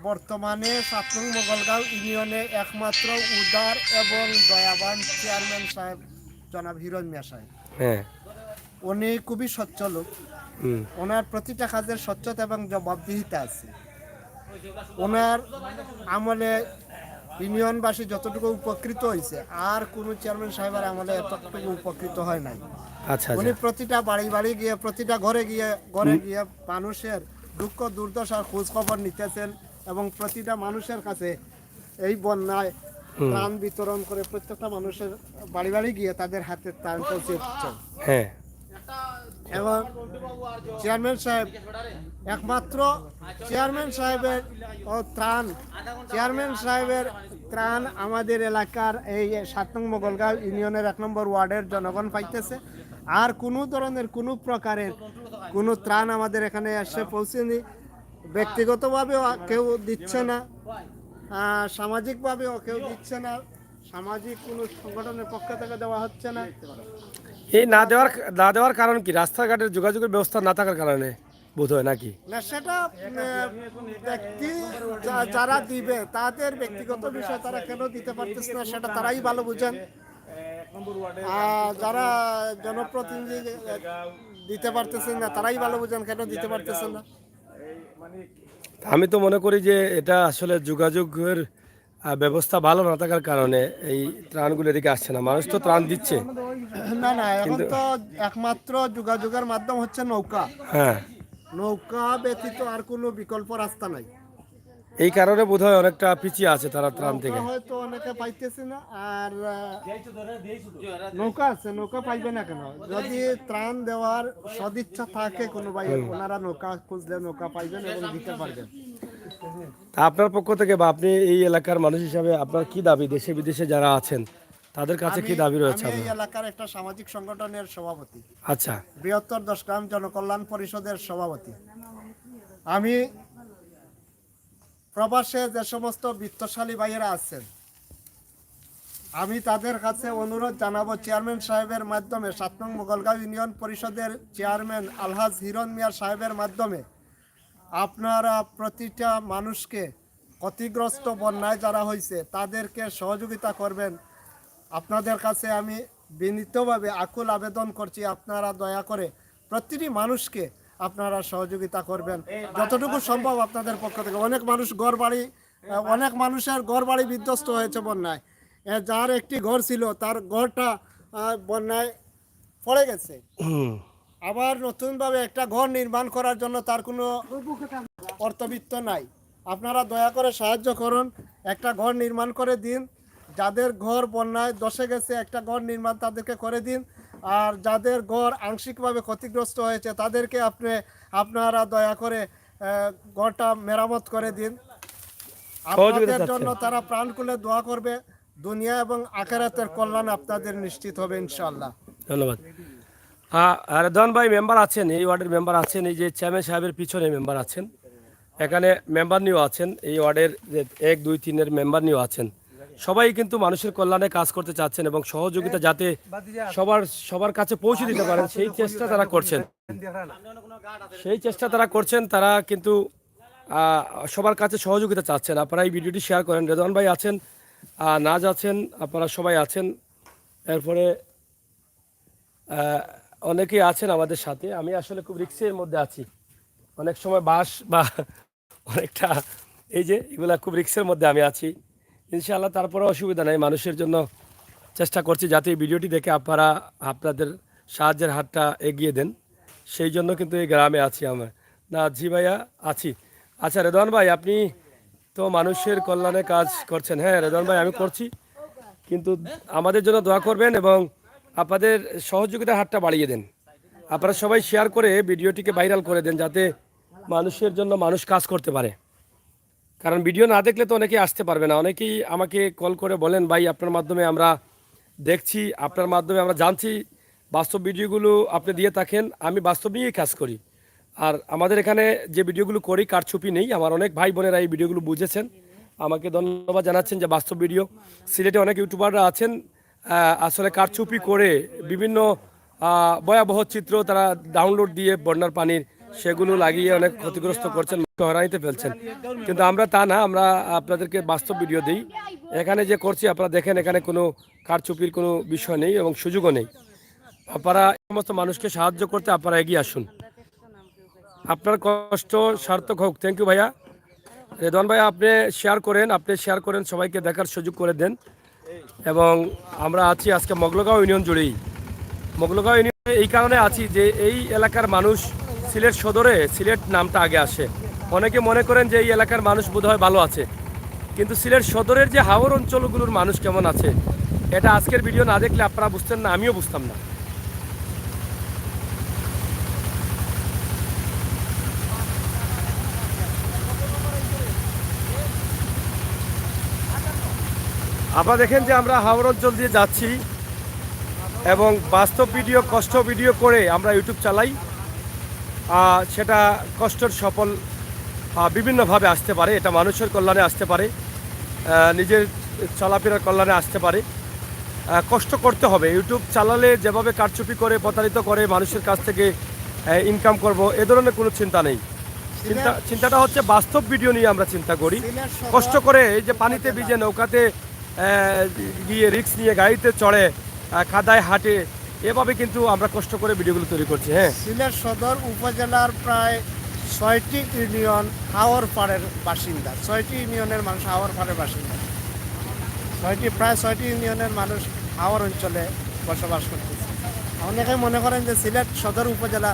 Speaker 4: বর্তমানে 7 নং মোগলগাঁও ইউনিয়নে একমাত্র উদার এবং দয়াবান চেয়ারম্যান সাহেব জনাব হিরণ মিয়া সাহেব।
Speaker 1: হ্যাঁ,
Speaker 4: উনি খুবই স্বচ্ছ লোক। ওনার প্রতিটা কাজের স্বচ্ছতা এবং জবাবদিহিতা আছে। ওনার আমলে ইউনিয়নবাসী যতটুকু উপকৃত হয়েছে আর কোন চেয়ারম্যান সাহেবের আমলে এতটুকু উপকৃত হয় নাই।
Speaker 1: আচ্ছা
Speaker 4: উনি
Speaker 1: আচ্ছা,
Speaker 4: প্রতিটা বাড়ি গিয়ে, প্রতিটা ঘরে গিয়ে মানুষের দুঃখ দুর্দশার খোঁজ খবর নিতেছেন এবং প্রতিটা মানুষের কাছে এই বন্যায় ত্রাণ বিতরণ করে প্রত্যেকটা মানুষের বাড়ি গিয়ে তাদের হাতে ত্রাণ পৌঁছে দিচ্ছেন।
Speaker 1: হ্যাঁ,
Speaker 4: এবং চেয়ারম্যান সাহেব একমাত্র চেয়ারম্যান সাহেবের ত্রাণ আমাদের এলাকার এই 7 নং মোগলগাঁও ইউনিয়নের 1 নম্বর ওয়ার্ডের জনগণ পাইতেছে। আর কোনো ধরনের কোনো প্রকারের কোনো ত্রাণ আমাদের এখানে এসে পৌঁছেনি। ব্যক্তিগতভাবেও কেউ দিচ্ছে না, সামাজিকভাবেও কেউ দিচ্ছে না। সামাজিক কোনো সংগঠনের পক্ষ থেকে দেওয়া হচ্ছে না।
Speaker 1: এই না দেওয়ার কারণ কি? রাস্তাঘাটের যোগাযোগের ব্যবস্থা না থাকার কারণে বোধ হয় নাকি?
Speaker 4: না, সেটা ব্যক্তি যারা দিবে তাদের ব্যক্তিগত বিষয়, তারা কেন দিতে পারতেছে না সেটা তারাই ভালো বুঝেন। যারা জনপ্রতিনিধি দিতে পারতেছেন না তারাই ভালো বুঝেন কেন দিতে পারতেছেন না।
Speaker 1: আমি তো মনে করি যে এটা আসলে যোগাযোগের ব্যবস্থা ভালো না থাকার কারণে এই ত্রাণগুলো এদিকে আসছে না। মানুষ তো ত্রাণ দিচ্ছে।
Speaker 4: না না, এখন তো একমাত্র যোগাযোগের মাধ্যম হচ্ছে নৌকা।
Speaker 1: হ্যাঁ,
Speaker 4: নৌকা ব্যতীত আর কোনো বিকল্প রাস্তা নাই।
Speaker 1: এই কারণে বোধহয় অনেকটা পিছিয়ে আছে তারা ত্রাণ থেকে।
Speaker 4: নৌকা হয়তো অনেকে পাইতেছে না, আর নৌকা আছে, নৌকা পাইবে না কেন? যদি ত্রাণ দেওয়ার সদিচ্ছা থাকে কোনো ভাই, ওনারা নৌকা খুঁজলে নৌকা পাইবেন এবং দিতে পারবেন।
Speaker 1: তা আপনার পক্ষ থেকে বা আপনি এই এলাকার মানুষ হিসাবে আপনার কি দাবি? দেশে বিদেশে যারা আছেন তাদের কাছে কি দাবি রয়েছে
Speaker 4: আমি এই
Speaker 1: আপনার?
Speaker 4: এলাকার একটা সামাজিক সংগঠনের সভাপতি,
Speaker 1: আচ্ছা,
Speaker 4: বৃহত্তর 10 গ্রাম জনকল্যাণ পরিষদের সভাপতি। আমি প্রবাসে যে সমস্ত বিত্তশালী ভাইয়েরা আছেন, আমি তাদের কাছে অনুরোধ জানাবো, চেয়ারম্যান সাহেবের মাধ্যমে 7 নং মোগলগাঁও ইউনিয়ন পরিষদের চেয়ারম্যান আলহাজ হিরণ মিয়া সাহেবের মাধ্যমে আপনারা প্রতিটা মানুষকে, ক্ষতিগ্রস্ত বন্যায় যারা হয়েছে তাদেরকে সহযোগিতা করবেন। আপনাদের কাছে আমি বিনীতভাবে আকুল আবেদন করছি, আপনারা দয়া করে প্রতিটি মানুষকে আপনারা সহযোগিতা করবেন যতটুকু সম্ভব আপনাদের পক্ষ থেকে। অনেক মানুষের ঘর বাড়ি বিধ্বস্ত হয়েছে বন্যায়। যার একটি ঘর ছিল তার ঘরটা বন্যায় পড়ে গেছে। আবার নতুনভাবে একটা ঘর নির্মাণ করার জন্য তার কোনো অর্থবিত্ত নাই। আপনারা দয়া করে সাহায্য করুন, একটা ঘর নির্মাণ করে দিন। যাদের ঘর বন্যায় ধসে গেছে একটা ঘর নির্মাণ তাদেরকে করে দিন। আর যাদের ঘর আংশিকভাবে ক্ষতিগ্রস্ত হয়েছে তাদেরকে আপনারা দয়া করে ঘরটা মেরামত করে দিন। আপনাদের জন্য তারা প্রাণ খুলে দোয়া করবে। দুনিয়া এবং আখিরাতের কল্যাণ আপনাদের নিশ্চিত হবে ইনশাআল্লাহ।
Speaker 1: ধন্যবাদ। রেদওয়ান ভাই মেম্বার আছেন, এই ওয়ার্ডের মেম্বার আছেন, এই যে চেয়ারম্যান সাহেবের পিছনে মেম্বার আছেন, এখানে মেম্বার নিয়েও আছেন, এই ওয়ার্ডের যে 1, 2, 3-এর মেম্বার নিয়েও আছেন। সবাই কিন্তু মানুষের কল্যাণে কাজ করতে চাচ্ছেন এবং সহযোগিতা যাতে সবার কাছে পৌঁছে দিতে পারেন সেই চেষ্টা তারা করছেন। তারা কিন্তু সবার কাছে সহযোগিতা চাচ্ছেন। আপনারা এই ভিডিওটি শেয়ার করেন। রেদওয়ান ভাই আছেন, নাজ আছেন, আপনারা সবাই আছেন, এরপরে অনেকেই আছেন আমাদের সাথে। আমি আসলে খুব রিস্কের মধ্যে আছি, অনেক সময় বাস বা অনেকটা এই যে এগুলা খুব রিস্কের মধ্যে আমি আছি। ইনশাআল্লাহ তারপরে অসুবিধা নেই, মানুষের জন্য চেষ্টা করছি যাতে এই ভিডিওটি দেখে আপনারা আপনাদের সাহায্যের হাতটা এগিয়ে দেন। সেই জন্য কিন্তু এই গ্রামে আছি আমরা। না জি ভাইয়া আছি। আচ্ছা রেদওয়ান ভাই, আপনি তো মানুষের কল্যাণে কাজ করছেন। হ্যাঁ রেদওয়ান ভাই, আমি করছি, কিন্তু আমাদের জন্য দোয়া করবেন এবং আপনাদের সহযোগিতার হাতটা বাড়িয়ে দেন। আপনারা সবাই শেয়ার করে ভিডিওটিকে ভাইরাল করে দেন যাতে মানুষের জন্য মানুষ কাজ করতে পারে। কারণ ভিডিও না দেখলে তো অনেকেই আসতে পারবে না। অনেকেই আমাকে কল করে বলেন, ভাই আপনার মাধ্যমে আমরা দেখছি, আপনার মাধ্যমে আমরা জানছি বাস্তব ভিডিওগুলো আপনি দিয়ে থাকেন। আমি বাস্তব নিয়েই কাজ করি, আর আমাদের এখানে যে ভিডিওগুলো করি কারচুপি নেই। আমার অনেক ভাই বোনেরা এই ভিডিওগুলো বুঝেছেন, আমাকে ধন্যবাদ জানাচ্ছেন যে বাস্তব ভিডিও। সিলেটে অনেক ইউটিউবাররা আছেন আসলে কারচুপি করে বিভিন্ন ভয়াবহ চিত্র তারা ডাউনলোড দিয়ে বন্যার পানির সেগুলো লাগিয়ে অনেক ক্ষতিগ্রস্ত করছেন, হয়রানিতে ফেলছেন। কিন্তু আমরা তা না, আমরা আপনাদেরকে বাস্তব ভিডিও দিই। এখানে যে করছি আপনারা দেখেন, এখানে কোনো কারচুপির কোনো বিষয় নেই এবং সুযোগও নেই। আপনারা সমস্ত মানুষকে সাহায্য করতে আপনারা এগিয়ে আসুন, আপনার কষ্ট সার্থক হোক। থ্যাংক ইউ ভাইয়া। রেদওয়ান ভাই আপনি শেয়ার করেন, সবাইকে দেখার সুযোগ করে দেন। এবং আমরা আছি আজকে মগলগাঁও ইউনিয়ন জুড়েই। মগলগাঁও ইউনিয়নে এই কারণে আছি যে এই এলাকার মানুষ সিলেট সদরে সিলেট নামটা আগে আসে। অনেকে মনে করেন যে এই এলাকার মানুষ বোধহয় ভালো আছে, কিন্তু সিলেট সদরের যে হাওর অঞ্চলগুলোর মানুষ কেমন আছে এটা আজকের ভিডিও না দেখলে আপনারা বুঝতেন না, আমিও বুঝতাম না। আপনারা দেখেন যে আমরা হাওর অঞ্চল দিয়ে যাচ্ছি এবং বাস্তব ভিডিও, কষ্ট ভিডিও করে আমরা ইউটিউব চালাই। সেটা কষ্টের সফল বিভিন্নভাবে আসতে পারে, এটা মানুষের কল্যাণে আসতে পারে, নিজের চলাফেরার কল্যাণে আসতে পারে। কষ্ট করতে হবে। ইউটিউব চালালে যেভাবে কারচুপি করে প্রতারিত করে মানুষের কাছ থেকে ইনকাম করব, এ ধরনের কোনো চিন্তা নেই। চিন্তাটা হচ্ছে বাস্তব ভিডিও নিয়ে আমরা চিন্তা করি। কষ্ট করে এই যে পানিতে ভিজে নৌকাতে গিয়ে রিস্ক নিয়ে গাড়িতে চড়ে কাদায় হাঁটে, এভাবে কিন্তু আমরা কষ্ট করে ভিডিওগুলো তৈরি করছি। হ্যাঁ,
Speaker 4: সিলেট সদর উপজেলার প্রায় 6টি ইউনিয়ন হাওর পাড়ের বাসিন্দা, 6টি ইউনিয়নের মানুষ হাওর পাড়ের বাসিন্দা, প্রায় 6টি ইউনিয়নের মানুষ হাওর অঞ্চলে বসবাস করতেছে। অনেকে মনে করেন যে সিলেট সদর উপজেলা,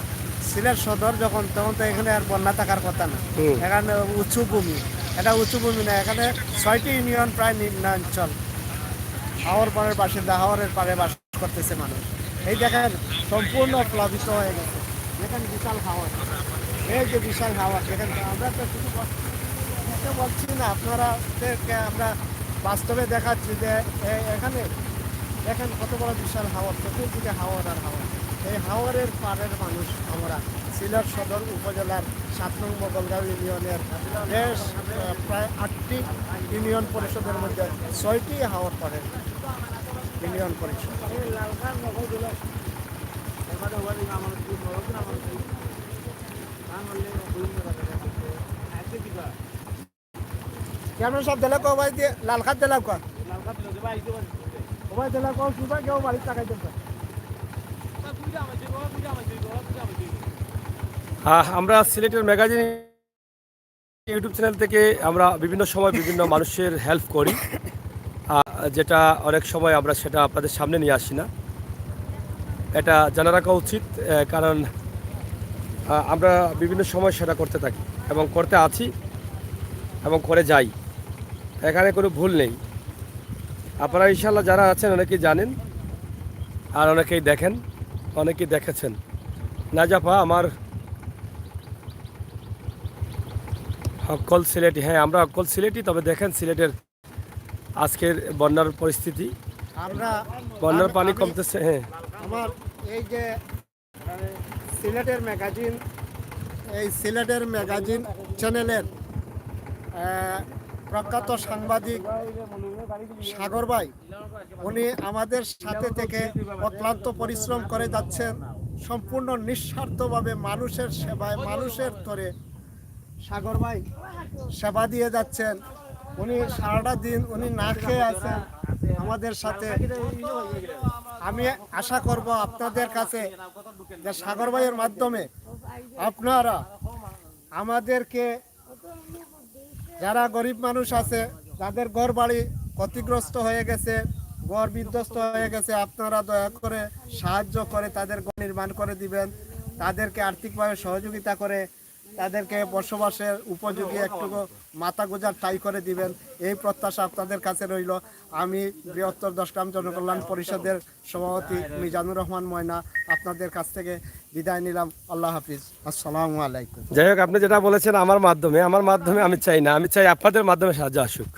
Speaker 4: সিলেট সদর যখন তখন তো এখানে আর বন্যা থাকার কথা না, এখানে উঁচু ভূমি, এটা উঁচু ভূমি না, এখানে 6টি ইউনিয়ন প্রায় নিম্নাঞ্চল হাওর পাড়ের বাসিন্দা, হাওরের পাড়ে বাস করতেছে মানুষ। এই দেখেন সম্পূর্ণ প্লাবিত হয়ে গেছে, দেখেন বিশাল হাওর, এই যে বিশাল হাওর দেখেন। আমরা তো শুধু বলছি না, আপনারাকে আমরা বাস্তবে দেখাচ্ছি যে এখানে দেখেন কত বড় বিশাল হাওর, চতুর্দিকে হাওর আর হাওর। এই হাওরের পাড়ের মানুষ আমরা সিলেট সদর উপজেলার 7 নং মোগলগাঁও ইউনিয়নের বেশ প্রায় 8টি ইউনিয়ন পরিষদের মধ্যে 6টি হাওর পাড়ের ইউনিয়ন পরিষদ। কেমন সব দিলে কো ভাই দিয়ে লাল খাত দিলাম কো ভাই দিলাম কো সুবা কেউ বাড়ি টাকাই দেন।
Speaker 1: আমরা সিলেটের ম্যাগাজিন ইউটিউব চ্যানেল থেকে আমরা বিভিন্ন সময় বিভিন্ন মানুষের হেল্প করি, যেটা অনেক সময় আমরা সেটা আপনাদের সামনে নিয়ে আসি না। এটা জানা রাখা উচিত, কারণ আমরা বিভিন্ন সময় সেটা করতে থাকি এবং করতে আছি এবং করে যাই, এখানে কোনো ভুল নেই। আপনারা ইনশাল্লাহ যারা আছেন অনেকেই জানেন আর অনেকেই দেখেন, অনেকেই দেখেছেন। নাজাফা আমার অক্কল সিলেটি, হ্যাঁ আমরা অক্কল সিলেটি। তবে দেখেন সিলেটের আজকের বন্যার পরিস্থিতি,
Speaker 4: আমরা
Speaker 1: বন্যার পানি কমতেছে। হ্যাঁ,
Speaker 4: আমার এই যে সিলেটের ম্যাগাজিন, এই সিলেটের ম্যাগাজিন চ্যানেলের প্রখ্যাত সাংবাদিক সাগর ভাই, উনি আমাদের সাথে থেকে অক্লান্ত পরিশ্রম করে যাচ্ছেন, সম্পূর্ণ নিঃস্বার্থভাবে মানুষের সেবায়, মানুষের তরে সাগর ভাই সেবা দিয়ে যাচ্ছেন। উনি সারাটা দিন উনি না খেয়ে আছেন আমাদের সাথে। আমি আশা করব আপনাদের কাছে যে সাগর ভাইয়ের মাধ্যমে আপনারা আমাদেরকে, যারা গরিব মানুষ আছে, যাদের ঘর বাড়ি ক্ষতিগ্রস্ত হয়ে গেছে, ঘর বিধ্বস্ত হয়ে গেছে, আপনারা দয়া করে সাহায্য করে তাদের ঘর নির্মাণ করে দিবেন, তাদেরকে আর্থিকভাবে সহযোগিতা করে তাদেরকে বসবাসের উপযোগী একটু মাথা গোজার ঠাঁই করে দিবেন, এই প্রত্যাশা আপনাদের কাছে রইল। আমি বৃহত্তর 10 গ্রাম জনকল্যাণ পরিষদের সভাপতি মিজানুর রহমান ময়না আপনাদের কাছ থেকে বিদায় নিলাম। আল্লাহ হাফিজ, আসসালামু আলাইকুম।
Speaker 1: যাই হোক, আপনি যেটা বলেছেন আমার মাধ্যমে আমি চাই না, আমি চাই আপনাদের মাধ্যমে সাহায্য আসুক।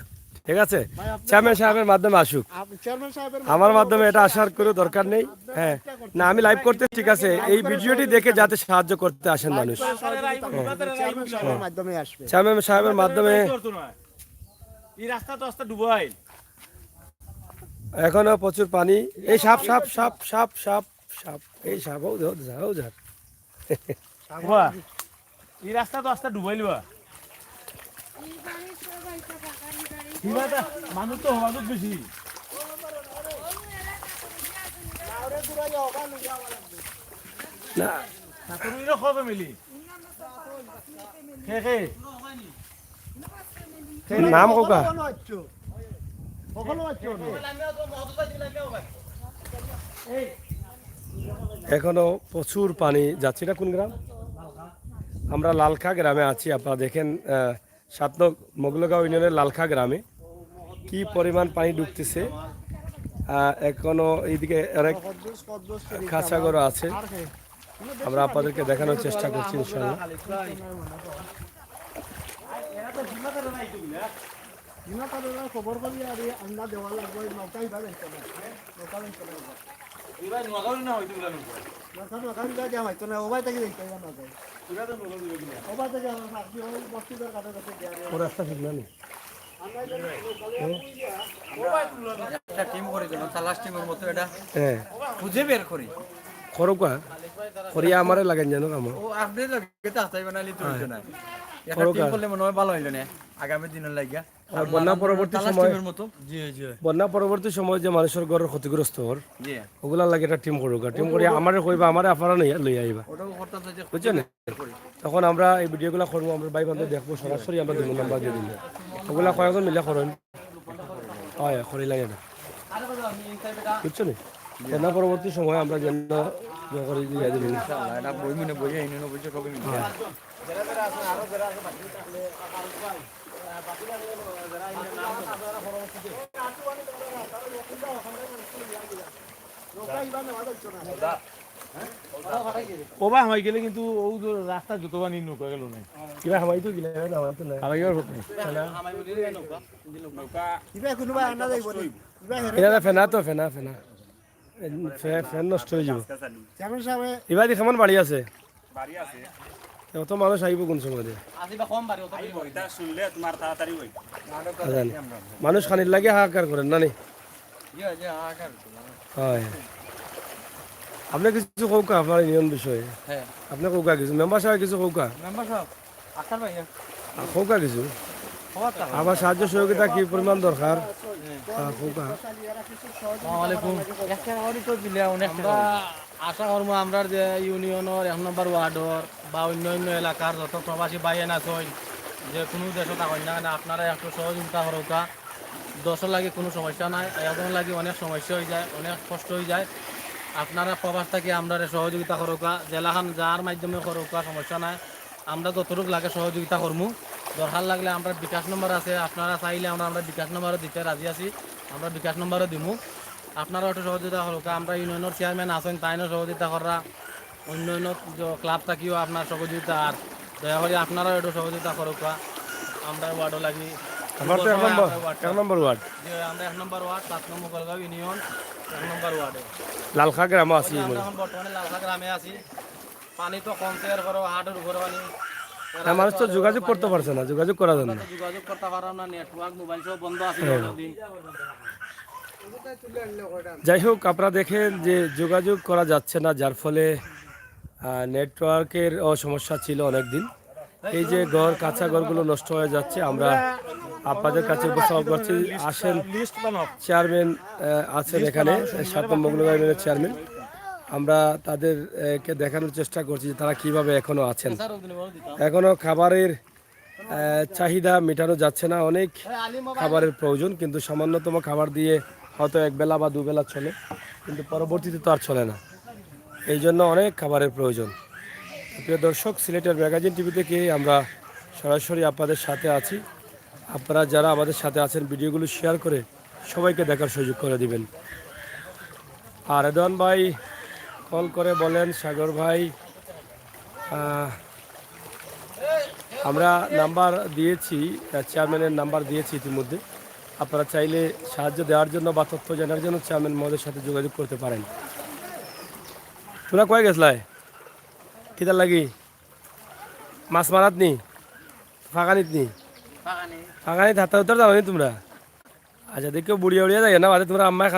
Speaker 1: ঠিক আছে, চেয়ারম্যান সাহেবের মাধ্যমে আসুক,
Speaker 4: চেয়ারম্যান সাহেবের
Speaker 1: আমার মাধ্যমে এটা আসার কোনো দরকার নেই। হ্যাঁ, না আমি লাইভ করতে, ঠিক আছে, এই ভিডিওটি দেখে যাতে সাহায্য করতে আসেন মানুষ,
Speaker 4: মাধ্যমে আসবে।
Speaker 1: চেয়ারম্যান সাহেবের মাধ্যমে।
Speaker 3: এই রাস্তা তো রাস্তা ডুবাই,
Speaker 1: এখনো প্রচুর পানি। এই সাপ সাপ সাপ সাপ সাপ সাপ, এই সাপ যাক।
Speaker 3: এই রাস্তা তো রাস্তা ডুবাইল, মানুষ তো হওয়া বেশি।
Speaker 1: না
Speaker 3: খবর মিলি
Speaker 1: নাম কোকা এখনো প্রচুর পানি যাচ্ছে। এটা কোন গ্রাম? আমরা লালখা গ্রামে আছি। আপনারা দেখেন 7 নং মোগলগাঁও ইউনিয়নের লালখা গ্রামে কি পরিমাণ পানি ঢুকতেছে। এখনো এইদিকে অনেক খাঁচাঘর আছে, আমরা আপনাদেরকে দেখানোর চেষ্টা করছি ইনশাআল্লাহ।
Speaker 4: খবর করি আর আমরা দেওয়া লাগবে নৌকাই ভাবে
Speaker 1: রাস্তা ঠিক না।
Speaker 2: একটা টিম করে দেন তালাশ টিমের মতো এটা
Speaker 1: হ্যাঁ
Speaker 2: খুঁজে বের করি
Speaker 1: করো কা করিয়া আমারে লাগেন জানো কাম
Speaker 2: ও আপনি লাগে তাই বানালি তো হইতো না একটা
Speaker 1: করো
Speaker 2: টিম
Speaker 1: কাজ।
Speaker 2: করলে মনে হয় ভালো হইলো না আগামী দিনের লাগিয়া
Speaker 1: আর বন্যা পরবর্তী
Speaker 2: তালাশ
Speaker 1: সময়
Speaker 2: টিমের মতো জি জি
Speaker 1: বন্যা পরবর্তী সময় যে মানুষের ঘরের ক্ষতিগ্রস্ত হর
Speaker 2: জি
Speaker 1: ওগুলা লাগে একটা টিম করুক টিম করে আমারে কইবা আমারে আপনারা লই আইবা
Speaker 2: ওটাও করতে যে
Speaker 1: বুঝছেন তখন আমরা এই ভিডিওগুলো করবো আমরা ভাই বান্ধব দেখবো সরাসরি আমরা দেবো নাম্বার দিয়ে দিলে ওগুলা কয়েকজন মিলে করেন হয় করি লাগে না বুঝছো নি বন্যা পরবর্তী সময় আমরা যেন ইয়ে করে দিয়ে দিবি
Speaker 2: এটা বই মনে বই আইনে না বইছে কবে মিলে
Speaker 3: ওবা হয়ে গেলে কিন্তু ও রাস্তা যতবার নিয়ে নৌকা গেল না
Speaker 1: কিবা হামাই তো গিলে না আমার তো না
Speaker 4: কিবা কোনোবা আনা যাইব নি কিবা হেরে
Speaker 1: এটা ফেনা তো ফেনা ফেনা ফ্যান নষ্ট হয়ে যাব
Speaker 4: চেয়ারম্যান সাহেব
Speaker 1: এবার দি কেমন বাড়ি আছে অত মানুষ আহিব কোন সময়
Speaker 2: আসিবা কম বাড়ি অত
Speaker 1: জানি মানুষ খানির লাগে হাহাকার করেন না নি
Speaker 2: জি জি আকার
Speaker 1: হয় আপনি কিছু কৌকা আপনার ইউনিয়ন বিষয়ে
Speaker 2: হ্যাঁ
Speaker 1: আপনি কৌকা কিছু মেম্বার সাহেব কিছু কৌকা
Speaker 2: মেম্বার সাহেব আকার ভাই
Speaker 1: কৌকা কিছু
Speaker 2: খবর তা
Speaker 1: আমার সাহায্য সহযোগিতা কি পরিমাণ দরকার কৌকা
Speaker 2: আসসালামাইকুম একটা গাড়ি তো দিলে অনেক আমরা আশা করবো আমরা যে ইউনিয়নের 1 নম্বর ওয়ার্ডর বা অন্য অন্য এলাকার যত প্রবাসী বাইন আছেন যে কোনো দেশত থাকেন না কেন আপনারা একটু সহযোগিতা করোকা দশর লাগে কোনো সমস্যা নাই এখন লাগে অনেক সমস্যা হয়ে যায় অনেক কষ্ট হয়ে যায় আপনারা প্রবাস থেকে আমরা সহযোগিতা করোকা জেলাখান যার মাধ্যমে করোকা সমস্যা নাই আমরা যতটুকু লাগে সহযোগিতা করবো দরকার লাগলে আমরা বিকাশ নম্বর আছে আপনারা চাইলে আমরা বিকাশ নম্বরও দিতে রাজি আছি আমরা বিকাশ নম্বরও দিমু আপনারা একটু সহযোগিতা করোকা আমরা ইউনিয়নের চেয়ারম্যান আছেন তাইনও সহযোগিতা করা অন্য অন্য ক্লাব থাকিও আপনার সহযোগিতা আর দয়া করে আপনারাও একটু সহযোগিতা করোকা আমরা ওয়ার্ডও লাগি
Speaker 1: আমার তো এক নম্বর ওয়ার্ড
Speaker 2: যে আমরা 1 নম্বর ওয়ার্ড 7 নম্বর কলগাঁও ইউনিয়ন 1 নম্বর ওয়ার্ডে
Speaker 1: লালখা গ্রাম আছি
Speaker 2: আমরা এখন বর্তমানে লালখা গ্রামে আছি পানি তো কম শেয়ার করো হাটের উপরে পানি
Speaker 1: মানুষ তো যোগাযোগ করতে পারছে না যোগাযোগ করা যায় না
Speaker 2: যোগাযোগ করতে পারলাম না নেটওয়ার্ক মোবাইল সব বন্ধ আছে দিন
Speaker 1: যাই হোক আপনারা দেখেন যে যোগাযোগ করা যাচ্ছে না যার ফলে নেটওয়ার্কের সমস্যা ছিল অনেক দিন এই যে ঘর কাঁচা ঘরগুলো নষ্ট হয়ে যাচ্ছে আমরা আপনাদের কাছে উপস্থাপন করছি আসেন
Speaker 3: লিস্ট বানাও
Speaker 1: চেয়ারম্যান আছেন এখানে 7 নম্বর ইউনিয়নের চেয়ারম্যান আমরা তাদেরকে দেখানোর চেষ্টা করছি যে তারা কিভাবে এখনো আছেন এখনো খাবারের চাহিদা মেটানো যাচ্ছে না অনেক খাবারের প্রয়োজন কিন্তু সামান্যতম খাবার দিয়ে হয়তো এক বেলা বা দুবেলা চলে কিন্তু পরবর্তীতে তো আর চলে না এই জন্য অনেক খাবারের প্রয়োজন প্রিয় দর্শক সিলেটের ম্যাগাজিন টিভি থেকে আমরা সরাসরি আপনাদের সাথে আছি আপনারা যারা আমাদের সাথে আছেন ভিডিওগুলো শেয়ার করে সবাইকে দেখার সুযোগ করে দিবেন আর রেদওয়ান ভাই কল করে বলেন সাগর ভাই আমরা নাম্বার দিয়েছি চেয়ারম্যানের নাম্বার দিয়েছি ইতিমধ্যে আপনারা চাইলে সাহায্য দেওয়ার জন্য বা তথ্য জানার জন্য চেয়ারম্যান মহোদয়ের সাথে যোগাযোগ করতে পারেন তোরা কয়ে গেছলাই কিতার লাগি মাছ মারাত নি ফাঁকানিত নি ফাঁকানিত হাতা উত্তর যাও নি তোমরা আচ্ছা দেখো বুড়িয়া উড়িয়া যায় না বাদে তোমরা আম্মায়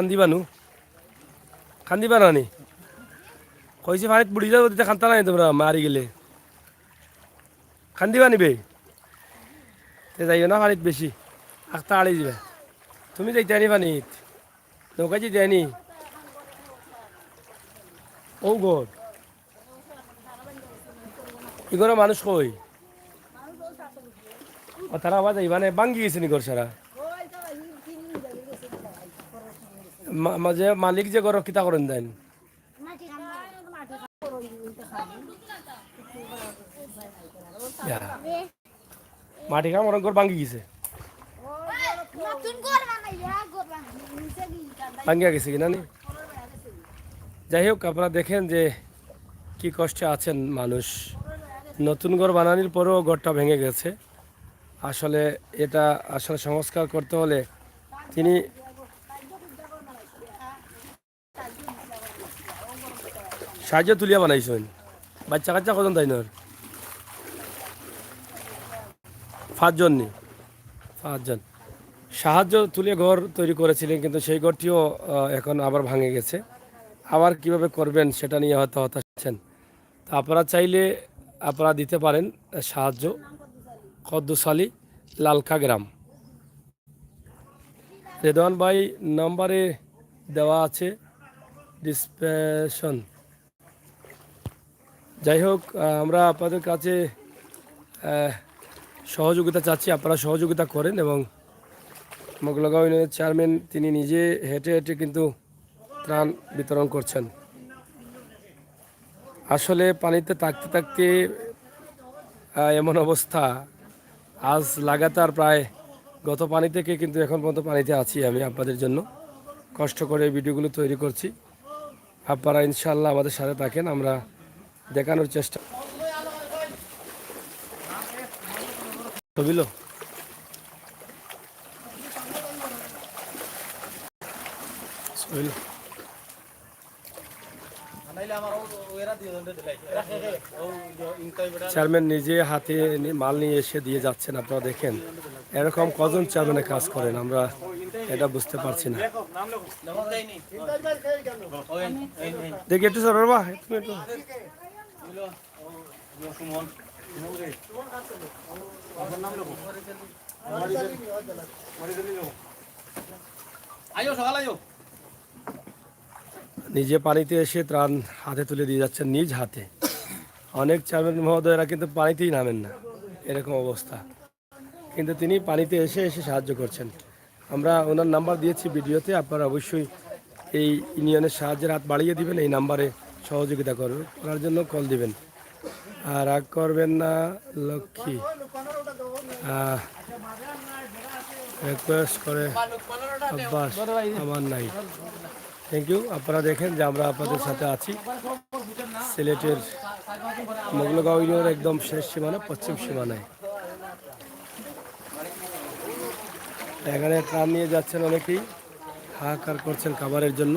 Speaker 1: খান্দিবা না নি কইছি ফানিত বুড়ি যাও দিতে খান্তা নাই তোমরা মারি গেলে খান্দিবা নিবে তে যাইও না ফানিত বেশি আখতা আড়ি যাবে তুমি যাইতে আনি ফানিত নৌকা যেতে আনি ও গড ইগোরা মানুষ কই ও তারা আওয়াজ আইবানে বাঙ্গি গেছে নি ঘর সারা মাঝে মালিক যে ঘর কিতা করেন দেন মাটি কাম অনেক ঘর ভাঙ্গি গেছে ভাঙ্গিয়া গেছে কিনা নি যাই হোক আপনারা দেখেন যে কি কষ্টে আছেন মানুষ নতুন ঘর বানানোর পরেও ঘরটা ভেঙে গেছে আসলে এটা আসলে সংস্কার করতে হলে তিনি সাহায্য তুলিয়া বানাইছেন বাচ্চা কাচ্চা কজন তাই নর 5 জন নি 5 জন সাহায্য তুলে ঘর তৈরি করেছিলেন, কিন্তু সেই ঘরটিও এখন আবার ভাঙে গেছে। আবার কিভাবে করবেন সেটা নিয়ে হয়তো হতাশ আছেন। তো আপনারা চাইলে আপনারা দিতে পারেন সাহায্য। কদ্দুস আলী, লালকা গ্রাম। রেদওয়ান ভাই নম্বরে দেওয়া আছে ডিসক্রিপশন। যাই হোক, আমরা আপনাদের কাছে সহযোগিতা চাচ্ছি, আপনারা সহযোগিতা করেন। এবং মোগলাগাঁও ইউনিয়নের চেয়ারম্যান তিনি নিজে হেঁটে হেঁটে কিন্তু ত্রাণ বিতরণ করছেন। আসলে পানিতে থাকতে থাকতে এমন অবস্থা, আজ লাগাতার প্রায় গত পানি থেকে কিন্তু এখন পর্যন্ত পানিতে আছি আমি আপনাদের জন্য। কষ্ট করে এই ভিডিওগুলো তৈরি করছি। আপনারা ইনশাআল্লাহ আমাদের সাথে থাকেন, আমরা দেখানোর চেষ্টা ছবিলো ছবিলো। চেয়ারম্যান নিজে হাতে মাল নিয়ে এসে দিয়ে যাচ্ছেন, আপনারা দেখেন। এরকম কজন চেয়ারম্যানে কাজ করেন আমরা এটা বুঝতে পারছি না। দেখি একটু স্যার বাবা, একটু নিজে পানিতে এসে ত্রাণ হাতে তুলে দিয়ে যাচ্ছেন নিজ হাতে। অনেক চেয়ারম্যান মহোদয়রা কিন্তু পানিতেই নামেন না, এরকম অবস্থা, কিন্তু তিনি পানিতে এসে এসে সাহায্য করছেন। আমরা ওনার নাম্বার দিয়েছি ভিডিওতে, আপনারা অবশ্যই এই ইউনিয়নের সাহায্যের হাত বাড়িয়ে দিবেন, এই নাম্বারে সহযোগিতা করার জন্য কল দিবেন। আর রাগ করবেন না লক্ষ্মী, রিকোয়েস্ট করে অভ্যাস আমার নাই। Thank you. আপনারা দেখেন যে আমরা আপনাদের সাথে আছি। সিলেটের মোগলগাঁও ইউনিয়নের একদম শেষ সীমানা, পশ্চিম সীমানায়। এখানে ত্রাণ নিয়ে যাচ্ছেন অনেকেই, হাহাকার করছেন খাবারের জন্য।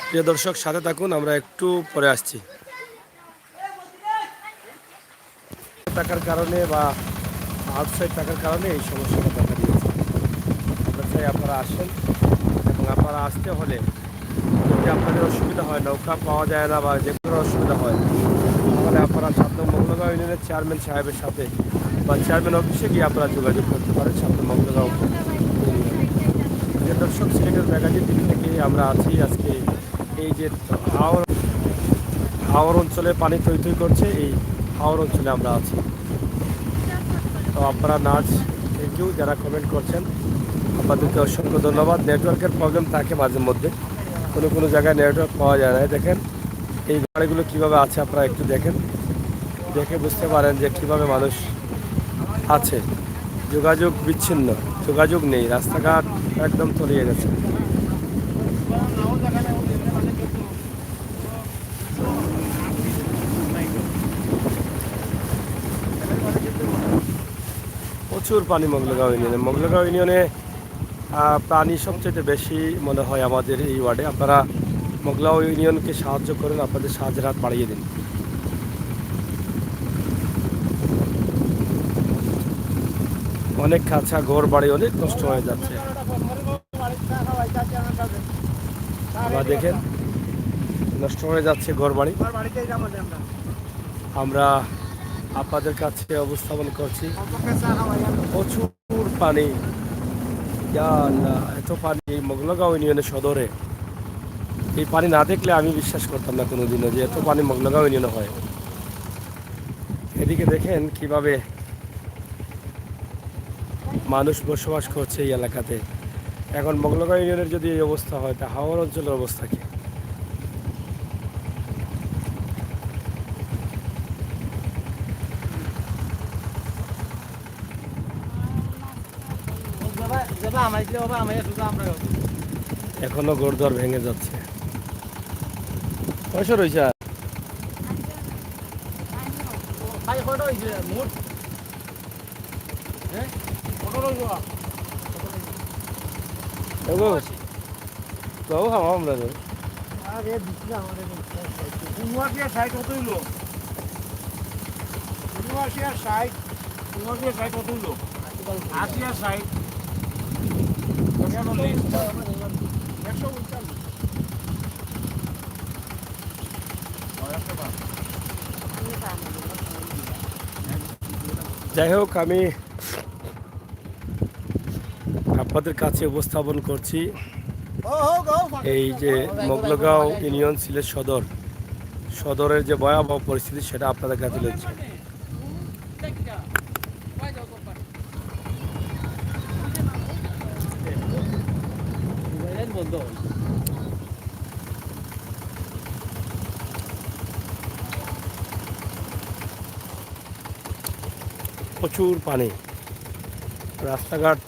Speaker 1: প্রিয় দর্শক, সাথে থাকুন, আমরা একটু পরে আসছি। টাকার কারণে বা আউটসাইড টাকার কারণে এই সমস্যাটা দেখা দিয়েছে। আমরা চাই আপনারা আসেন, এবং আপনারা আসতে হলে যদি আপনাদের অসুবিধা হয়, নৌকা পাওয়া যায় না বা যে কোনো অসুবিধা হয়, তাহলে আপনারা 7 নং মোগলগাঁও ইউনিয়নের চেয়ারম্যান সাহেবের সাথে বা চেয়ারম্যান অফিসে গিয়ে আপনারা যোগাযোগ করতে পারেন। 7 নং মোগলগাঁও ইউনিয়ন। দর্শক, সিলেটের ম্যাগাজিন টিভি থেকে আমরা আছি আজকে এই যে হাওর অঞ্চলে পানি থই থই করছে, এই হাওর অঞ্চলে আমরা আছি। তো আপনারা নাচ, থ্যাংক ইউ যারা কমেন্ট করছেন, আপনাদেরকে অসংখ্য ধন্যবাদ। নেটওয়ার্কের প্রবলেম থাকে মাঝে মধ্যে, কোনো জায়গায় নেটওয়ার্ক পাওয়া যায় না। দেখেন এই গাড়িগুলো কীভাবে আছে, আপনারা একটু দেখেন, দেখে বুঝতে পারেন যে কীভাবে মানুষ আছে। যোগাযোগ বিচ্ছিন্ন, যোগাযোগ নেই, রাস্তাঘাট একদম তলিয়ে গেছে। প্রচুর পানি মোগলগাঁও ইউনিয়নে। মোগলগাঁও ইউনিয়নে পানি সবচেয়ে বেশি মনে হয় আমাদের এই ওয়ার্ডে। আপনারা মোগলগাঁও ইউনিয়নকে সাহায্য করুন, আপনাদের সাহায্যের হাত বাড়িয়ে দিন। অনেক কাঁচা ঘর বাড়ি অনেক নষ্ট হয়ে যাচ্ছে। আপনারা দেখেন নষ্ট হয়ে যাচ্ছে ঘর বাড়ি। আমরা আপনাদের কাছে অবস্থাপন করছি। প্রচুর পানি, এত পানি এই মোগলগাঁও ইউনিয়নের সদরে। এই পানি না দেখলে আমি বিশ্বাস করতাম না কোনোদিনও যে এত পানি মোগলগাঁও ইউনিয়নে হয়। এদিকে দেখেন কিভাবে মানুষ বসবাস করছে এই এলাকাতে। এখন মোগলগাঁও ইউনিয়নের যদি এই অবস্থা হয়, তা হাওর অঞ্চলের অবস্থা কি? এখনো ঘরদোর ভেঙে যাচ্ছে। পয়সা রয়েছে
Speaker 4: উনআশি আর 60
Speaker 3: উনআশি আর 60 কত লোক 80 আর 60 149
Speaker 4: 139
Speaker 1: যাই হোক, আমি আপনাদের কাছে উপস্থাপন করছি এই যে মোগলগাঁও ইউনিয়ন সিলেট সদরের যে ভয়াবহ পরিস্থিতি সেটা আপনাদের কাছে তুলেছি। প্রচুর পানি, রাস্তাঘাট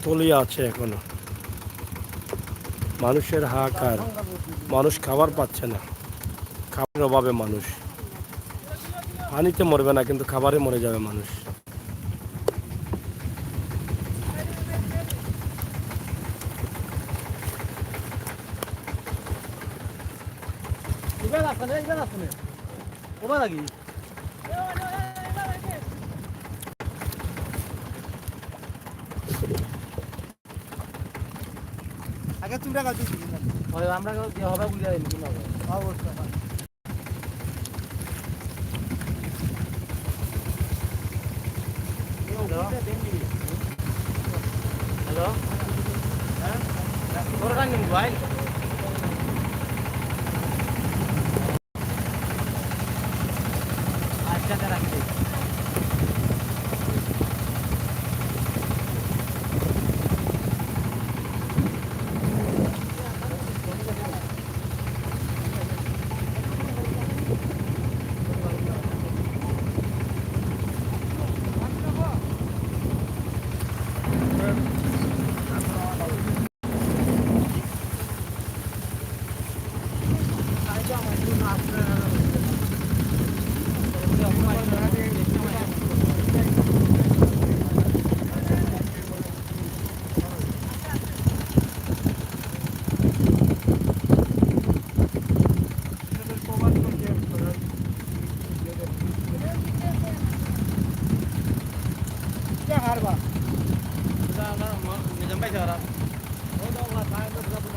Speaker 1: তলিয়ে আছে এখনো, মানুষের হাহাকার, মানুষ খাবার পাচ্ছে না, খাবারের অভাবে মানুষ পানিতে মরবে না কিন্তু খাবারে মরে যাবে মানুষ।
Speaker 4: আগে তোমরা গাছি
Speaker 2: আমরা হবে বুঝাই
Speaker 4: অবশ্যই
Speaker 2: হ্যালো তোরা নিম ভাই আচ্ছা রাখছি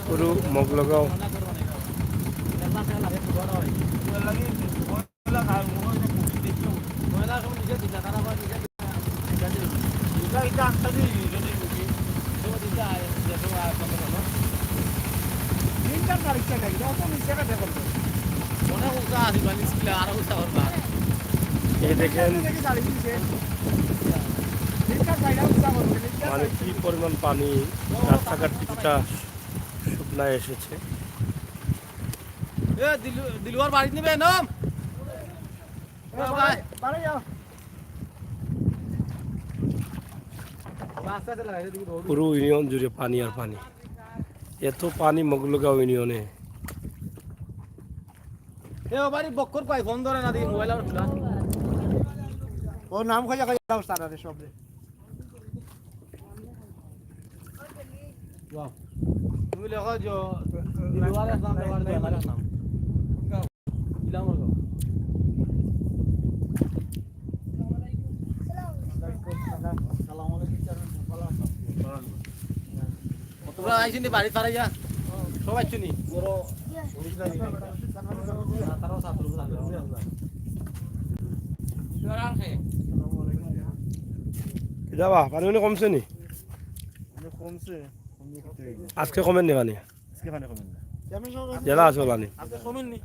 Speaker 1: পুরো মোগলগাঁও এই দেখেন মানে কি পরিমাণ পানি, রাস্তাঘাট কিছুটা শুকনায় এসেছে।
Speaker 2: দিলুয়ার বাড়ি নিবে নাম
Speaker 1: পুরো ইউনিয়ন জুড়ে পানি আর পানি, এত পানি মোগলগাঁও ইউনিয়নে।
Speaker 2: এ বাড়ি বক্কর পাই ফোন ধরে না দিই মোবাইল আর
Speaker 4: ও নাম খোঁজা খোঁজা দাও সারারে সব রে
Speaker 2: তুমি লেখো যে দিলুয়ার নাম দেওয়ার দে আমার নাম ইলাম আর তোরা আইছিস নি বাড়ি ফারাই যা সবাই চিনি বড় তারাও সাত রুপে
Speaker 1: যাবা পানি মানে কমছে নি?
Speaker 4: কমছে
Speaker 1: আজকে কমেন নি পানি? জেলা আছে পানি
Speaker 2: আজকে কমেন নি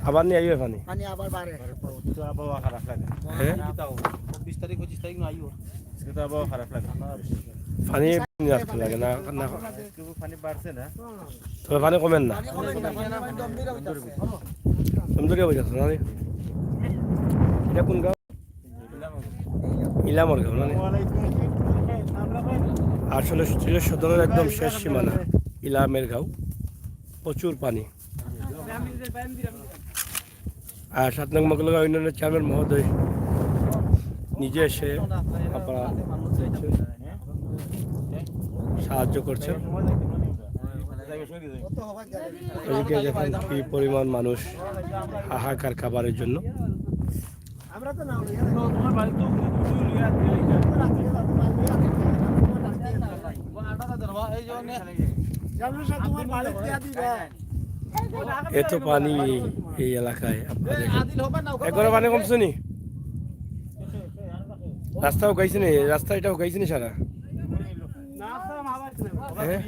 Speaker 1: আবার নি আইবে পানি?
Speaker 4: পানি আবার বাড়ে
Speaker 3: তো আবহাওয়া খারাপ লাগে
Speaker 1: হ্যাঁ
Speaker 2: 20 তারিখ 25 তারিখ না আইও
Speaker 3: আজকে তো আবহাওয়া খারাপ লাগে
Speaker 1: পানি আসতে লাগে না না
Speaker 3: একটু পানি বাড়ছে না
Speaker 1: তবে পানি কমেন না? সুন্দর বুঝাচ্ছ না? এটা কোন গাঁও? ইলামর গাঁও না? আসলে সিলেট সদরের একদম শেষ সীমানা ইলামের গাঁও, প্রচুর পানি। আর 7 নং মোগলগাঁও ইউনিয়নের চেয়ারম্যান মহোদয় নিজে এসে আপনারা সাহায্য করছেন। এদিকে দেখেন কি পরিমাণ মানুষ হাহাকার খাবারের জন্য।
Speaker 4: আমরা তো না লইয়া
Speaker 3: তো তোমার বাড়ি তো কিছু লিয়া দিয়ে
Speaker 4: তোমার বাড়ি দিয়া দিবে
Speaker 1: এত পানি এই এলাকায় আপনারা দেখেন। একবারে পানি কমছে নি? রাস্তা উগাইছে নি? রাস্তা এটা উগাইছে নি সারা? হ্যাঁ?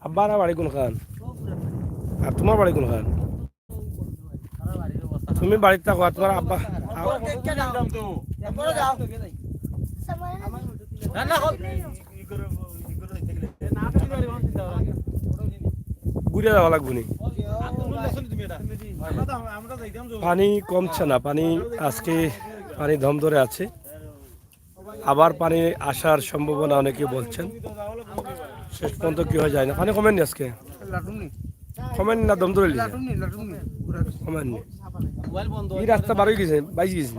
Speaker 1: আব্বার বাড়ি কোন খান? আর তোমার বাড়ি কোন খান? তুমি বাড়িতে থাকো আর তোমার আব্বা ঘুরে যাওয়া লাগবো নি। পানি কমছে না, পানি আজকে পানি দম ধরে আছে, আবার পানি আসার সম্ভাবনা অনেকে বলছেন। শেষ পর্যন্ত কি হয়ে যায় না, পানি কমেননি আজকে, কমেননি না দম ধরে লিছে? কমেননি। এই রাস্তা বার হয়ে গেছে, বাইশ গেছে,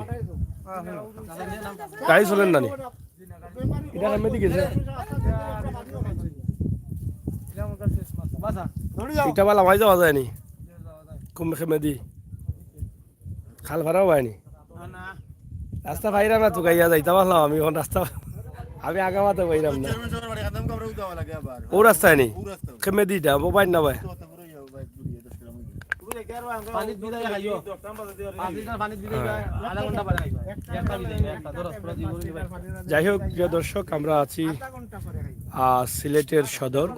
Speaker 1: গাড়ি চলেন না নি? এটা সামনে গেছে, এটা বা লামাই যাওয়া যায়নি কমে খেমে দি খাল ভাড়াও পায়নি। রাস্তা পাইরাম না তো গাইয়া যাইতে পারলাম আমি এখন রাস্তা, আমি আগামাতে পাইরাম না। ও রাস্তায় নি খেমে দিটা ও পাই না ভাই। যাই হোক প্রিয় দর্শক, আমরা আছি সিলেটের সদর।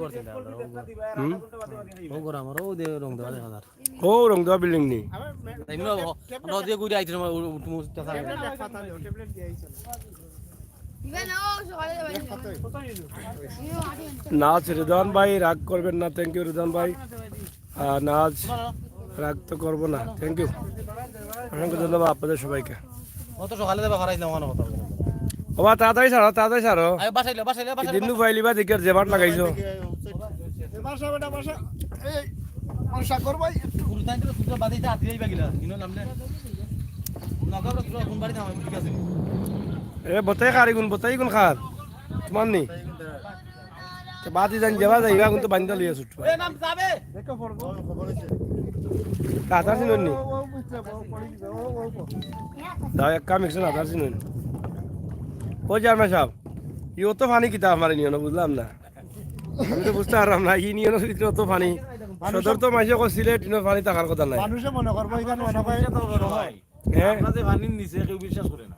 Speaker 1: ও রংদেওয়া বিল্ডিং নি নাজ রিদওয়ান ভাই, রাগ করবেন না। থ্যাংক ইউ রিদওয়ান ভাই। নাজ রাগ তো করবো না, থ্যাংক ইউ, অসংখ্য ধন্যবাদ আপনাদের সবাইকে। বাবা তাড়াতাড়ি ছাড়ো, তাড়াতাড়ি ছাড়ো, দিন পাইলি বা দিকের জেবার লাগাইছো। এ বতাই খারি গুণ, বতাই গুণ খার তোমার নি বাতি জানি যাবা যাইবা কিন্তু বান্ধা লিয়ে ছুটবা আধার চিনুন নি দাও এক কাম একশো আধার চিনুন। ও জারমা সাহেব ইও তো পানি কিতা আমার নিও না, বুঝলাম না, আমি তো বুঝতে পারলাম না ই নিও ভিতরে অত পানি। সদর তো মাঝে সিলেট পানি থাকার কথা নাই।
Speaker 4: মানুষে মনে করবো এখানে
Speaker 1: হ্যাঁ
Speaker 3: বিশ্বাস করে না,